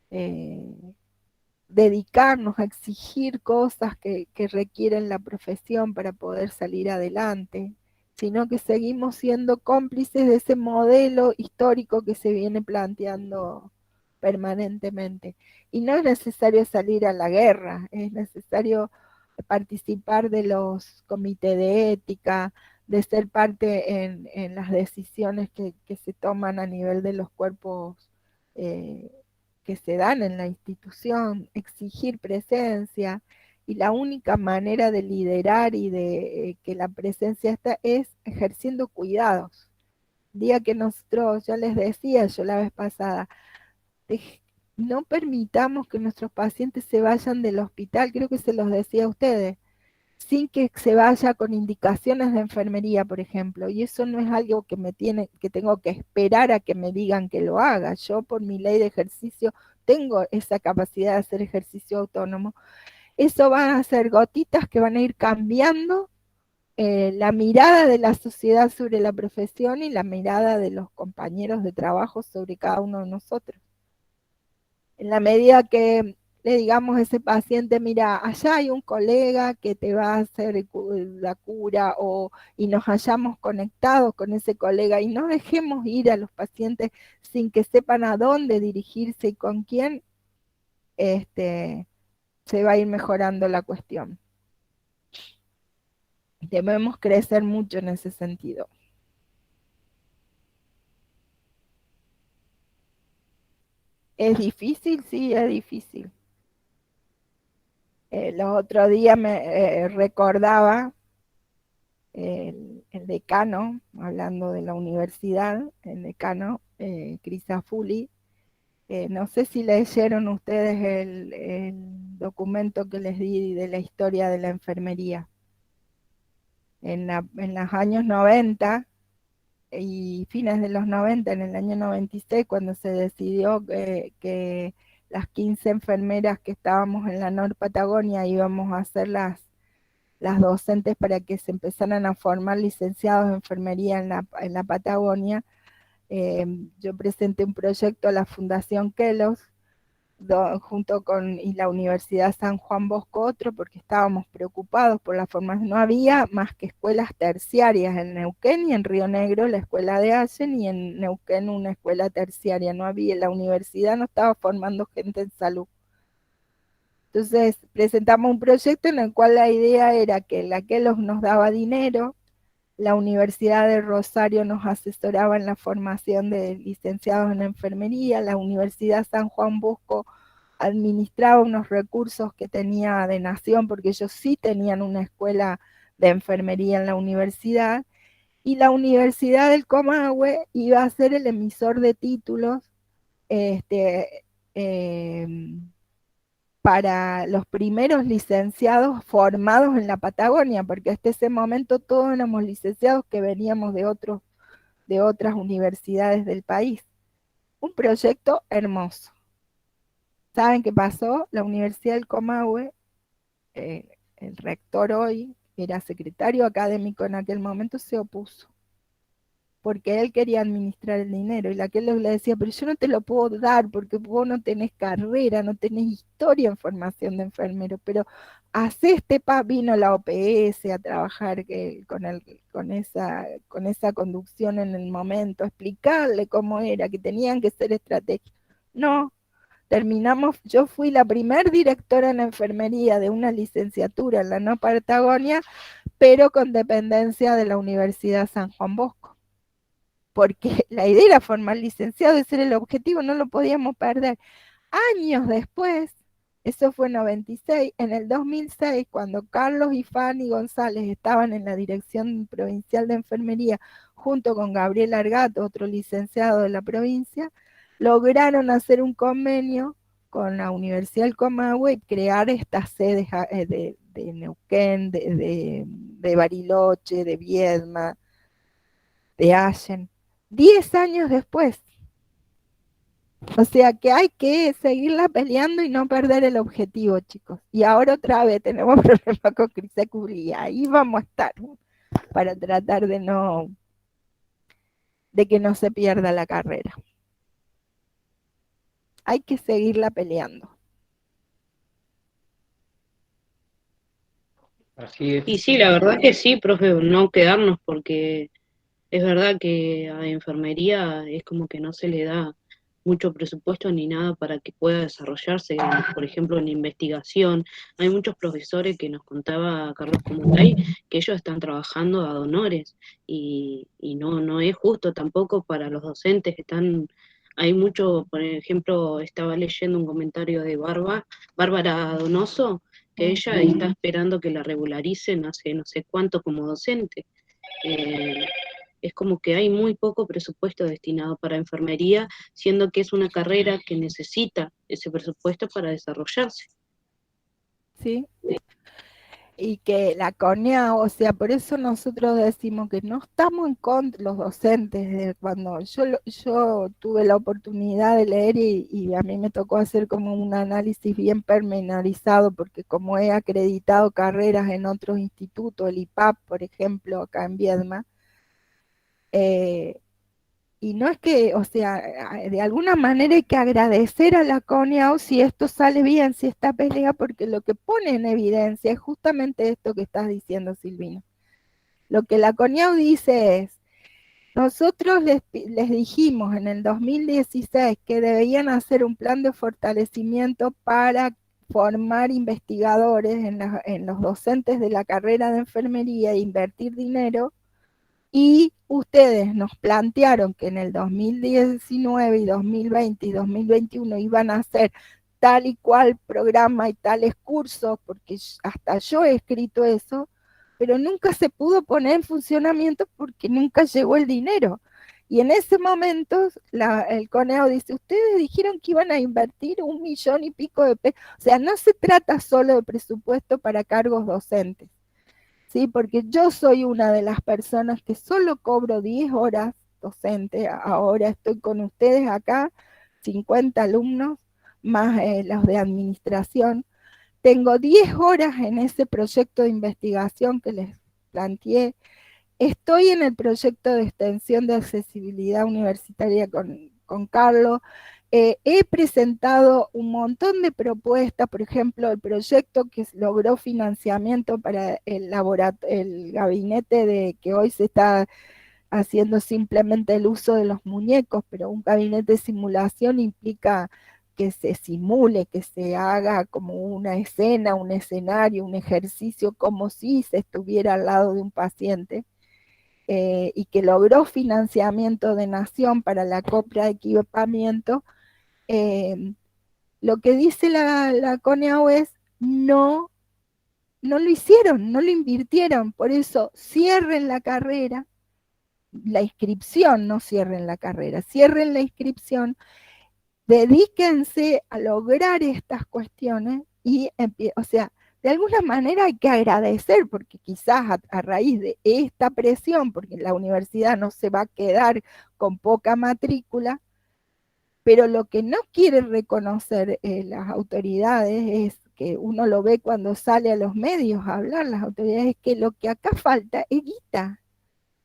eh, dedicarnos a exigir cosas que requieren la profesión para poder salir adelante, sino que seguimos siendo cómplices de ese modelo histórico que se viene planteando permanentemente. Y no es necesario salir a la guerra, es necesario participar de los comités de ética, de ser parte en las decisiones que se toman a nivel de los cuerpos que se dan en la institución, exigir presencia, y la única manera de liderar y de que la presencia está es ejerciendo cuidados. El día que nosotros, ya les decía yo la vez pasada, no permitamos que nuestros pacientes se vayan del hospital, creo que se los decía a ustedes, sin que se vaya con indicaciones de enfermería, por ejemplo, y eso no es algo que tengo que esperar a que me digan que lo haga. Yo, por mi ley de ejercicio, tengo esa capacidad de hacer ejercicio autónomo. Eso van a ser gotitas que van a ir cambiando la mirada de la sociedad sobre la profesión y la mirada de los compañeros de trabajo sobre cada uno de nosotros. En la medida que le digamos a ese paciente, mira, allá hay un colega que te va a hacer la cura, y nos hayamos conectado con ese colega, y no dejemos ir a los pacientes sin que sepan a dónde dirigirse y con quién, se va a ir mejorando la cuestión. Debemos crecer mucho en ese sentido. ¿Es difícil? Sí, es difícil. Los otros días me recordaba el decano, hablando de la universidad, el decano Crisafulli. No sé si leyeron ustedes el documento que les di de la historia de la enfermería. En los años 90 y fines de los 90, en el año 96, cuando se decidió que las 15 enfermeras que estábamos en la Patagonia íbamos a ser las docentes para que se empezaran a formar licenciados de enfermería en la Patagonia, yo presenté un proyecto a la Fundación Kellogg's, junto con la Universidad San Juan Bosco otro, porque estábamos preocupados por la formación. No había más que escuelas terciarias en Neuquén y en Río Negro la escuela de Allen, y en Neuquén una escuela terciaria. No había, la universidad no estaba formando gente en salud. Entonces presentamos un proyecto en el cual la idea era que la Kellogg nos daba dinero, la Universidad de Rosario nos asesoraba en la formación de licenciados en enfermería, la Universidad San Juan Bosco administraba unos recursos que tenía de Nación, porque ellos sí tenían una escuela de enfermería en la universidad, y la Universidad del Comahue iba a ser el emisor de títulos para los primeros licenciados formados en la Patagonia, porque hasta ese momento todos éramos licenciados que veníamos de otras universidades del país. Un proyecto hermoso. ¿Saben qué pasó? La Universidad del Comahue, el rector hoy, era secretario académico en aquel momento, se opuso, porque él quería administrar el dinero, y la que le decía, pero yo no te lo puedo dar, porque vos no tenés carrera, no tenés historia en formación de enfermero, pero vino la OPS a trabajar con esa conducción en el momento, explicarle cómo era, que tenían que ser estratégicos. No, terminamos, yo fui la primer directora en enfermería de una licenciatura en la Patagonia, pero con dependencia de la Universidad San Juan Bosco. porque la idea era formar licenciado, ese era el objetivo, no lo podíamos perder. Años después, eso fue en 96, en el 2006, cuando Carlos y Fanny González estaban en la Dirección Provincial de Enfermería, junto con Gabriel Argato, otro licenciado de la provincia, lograron hacer un convenio con la Universidad del Comahue y crear estas sedes de Neuquén, de Bariloche, de Viedma, de Allen, 10 años después. O sea que hay que seguirla peleando y no perder el objetivo, chicos. Y ahora otra vez tenemos problemas con CRISECUR y ahí vamos a estar para tratar de que no se pierda la carrera. Hay que seguirla peleando. Así es. Y sí, la verdad que sí, profe, no quedarnos, porque es verdad que a enfermería es como que no se le da mucho presupuesto ni nada para que pueda desarrollarse, por ejemplo, en investigación. Hay muchos profesores que nos contaba Carlos Comutay que ellos están trabajando ad honores y no es justo tampoco para los docentes que están. Hay mucho, por ejemplo, estaba leyendo un comentario de Bárbara Donoso, que ella está esperando que la regularicen hace no sé cuánto como docente. Es como que hay muy poco presupuesto destinado para enfermería, siendo que es una carrera que necesita ese presupuesto para desarrollarse. ¿Sí? Y que la CONEA, o sea, por eso nosotros decimos que no estamos en contra, los docentes, cuando yo tuve la oportunidad de leer y a mí me tocó hacer como un análisis bien pormenorizado, porque como he acreditado carreras en otros institutos, el IPAP, por ejemplo, acá en Viedma, y no es que, o sea, de alguna manera hay que agradecer a la CONEAU si esto sale bien, si esta pelea, porque lo que pone en evidencia es justamente esto que estás diciendo, Silvina. Lo que la CONEAU dice es, nosotros les dijimos en el 2016 que debían hacer un plan de fortalecimiento para formar investigadores en los docentes de la carrera de enfermería e invertir dinero. Y ustedes nos plantearon que en el 2019 y 2020 y 2021 iban a hacer tal y cual programa y tales cursos, porque hasta yo he escrito eso, pero nunca se pudo poner en funcionamiento porque nunca llegó el dinero. Y en ese momento el CONEO dice, ustedes dijeron que iban a invertir 1 millón y pico de pesos. O sea, no se trata solo de presupuesto para cargos docentes. ¿Sí? Porque yo soy una de las personas que solo cobro 10 horas docente, ahora estoy con ustedes acá, 50 alumnos, más los de administración, tengo 10 horas en ese proyecto de investigación que les planteé, estoy en el proyecto de extensión de accesibilidad universitaria con Carlos, he presentado un montón de propuestas, por ejemplo, el proyecto que logró financiamiento para el gabinete que hoy se está haciendo simplemente el uso de los muñecos, pero un gabinete de simulación implica que se simule, que se haga como una escena, un escenario, un ejercicio, como si se estuviera al lado de un paciente. Y que logró financiamiento de Nación para la compra de equipamiento. Lo que dice la CONEAU es no lo hicieron, no lo invirtieron, por eso cierren la carrera, la inscripción, no cierren la carrera, cierren la inscripción, dedíquense a lograr estas cuestiones y, o sea, de alguna manera hay que agradecer, porque quizás a raíz de esta presión, porque la universidad no se va a quedar con poca matrícula, pero lo que no quieren reconocer las autoridades es que uno lo ve cuando sale a los medios a hablar, las autoridades, es que lo que acá falta es guita.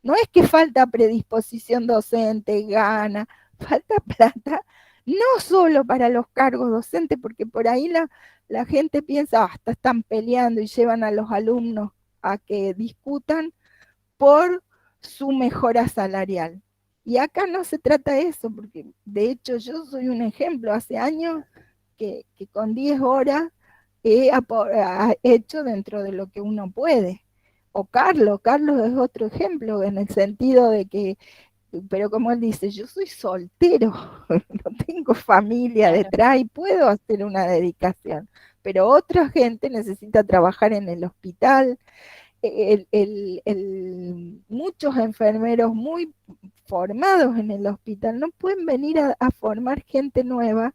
No es que falta predisposición docente, gana, falta plata, no solo para los cargos docentes, porque por ahí la gente piensa, hasta están peleando y llevan a los alumnos a que discutan por su mejora salarial. Y acá no se trata de eso, porque de hecho yo soy un ejemplo, hace años que con 10 horas he hecho dentro de lo que uno puede. O Carlos es otro ejemplo, en el sentido de que pero como él dice, yo soy soltero, no tengo familia detrás y puedo hacer una dedicación, pero otra gente necesita trabajar en el hospital. Muchos enfermeros muy formados en el hospital no pueden venir a formar gente nueva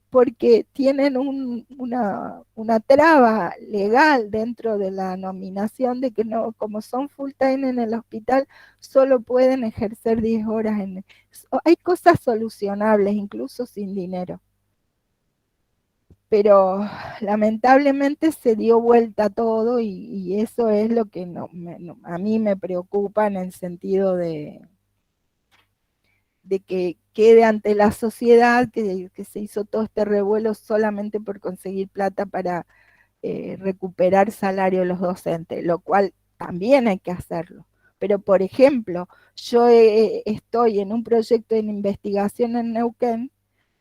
porque tienen una traba legal dentro de la nominación de que no, como son full time en el hospital, solo pueden ejercer 10 horas. Hay cosas solucionables, incluso sin dinero. Pero lamentablemente se dio vuelta todo y eso es lo que a mí me preocupa en el sentido de que quede ante la sociedad que se hizo todo este revuelo solamente por conseguir plata para recuperar salario de los docentes, lo cual también hay que hacerlo. Pero, por ejemplo, yo estoy en un proyecto de investigación en Neuquén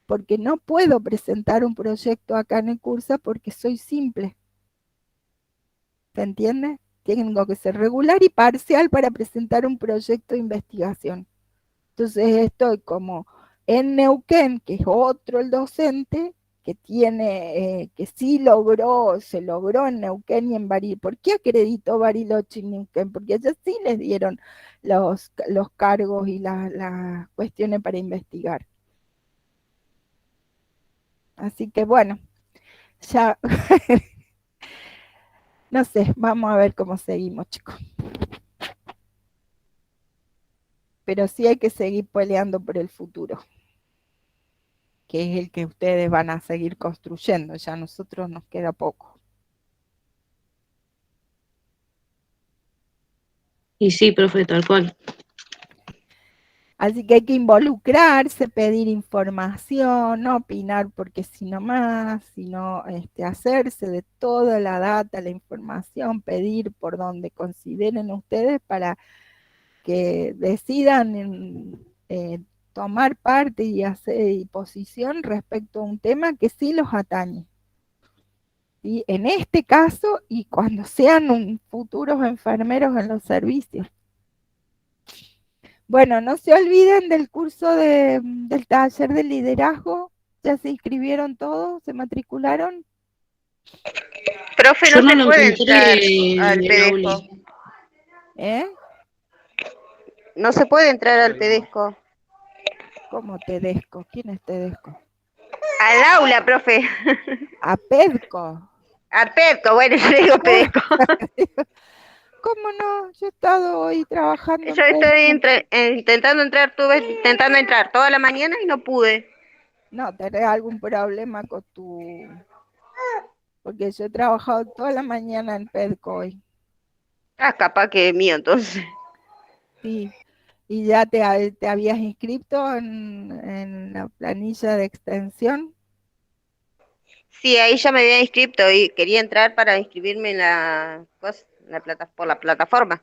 porque no puedo presentar un proyecto acá en el curso porque soy simple. ¿Se entiende? Tengo que ser regular y parcial para presentar un proyecto de investigación. Entonces estoy como en Neuquén, que es otro el docente, que tiene, que sí se logró en Neuquén y en Bariloche. ¿Por qué acreditó Bariloche y Neuquén? Porque ellos sí les dieron los cargos y las cuestiones para investigar. Así que bueno, ya, no sé, vamos a ver cómo seguimos, chicos. Pero sí hay que seguir peleando por el futuro, que es el que ustedes van a seguir construyendo, ya a nosotros nos queda poco. Y sí, profe, tal cual. Así que hay que involucrarse, pedir información, no opinar porque si no más, sino hacerse de toda la data, la información, pedir por donde consideren ustedes para que decidan tomar parte y hacer posición respecto a un tema que sí los atañe. ¿Sí? En este caso y cuando sean futuros enfermeros en los servicios. Bueno, no se olviden del curso del taller de liderazgo. ¿Ya se inscribieron todos? ¿Se matricularon? Profe, Yo no no se lo puede encontré entrar en al el PEDESCO. aula. ¿Eh? No se puede entrar al PEDESCO. ¿Cómo Tedesco? ¿Quién es Tedesco? Al aula, profe. A Pedco. A PEDCO, bueno, yo le digo PEDESCO. ¿Cómo no? Yo he estado hoy trabajando Yo en estoy Pedco. intentando entrar, estuve intentando entrar toda la mañana y no pude. No, tenés algún problema con porque yo he trabajado toda la mañana en Pedco hoy. Ah, capaz que es mío, entonces. Sí. ¿Y ya te habías inscrito en la planilla de extensión? Sí, ahí ya me había inscrito y quería entrar para inscribirme en por la plataforma.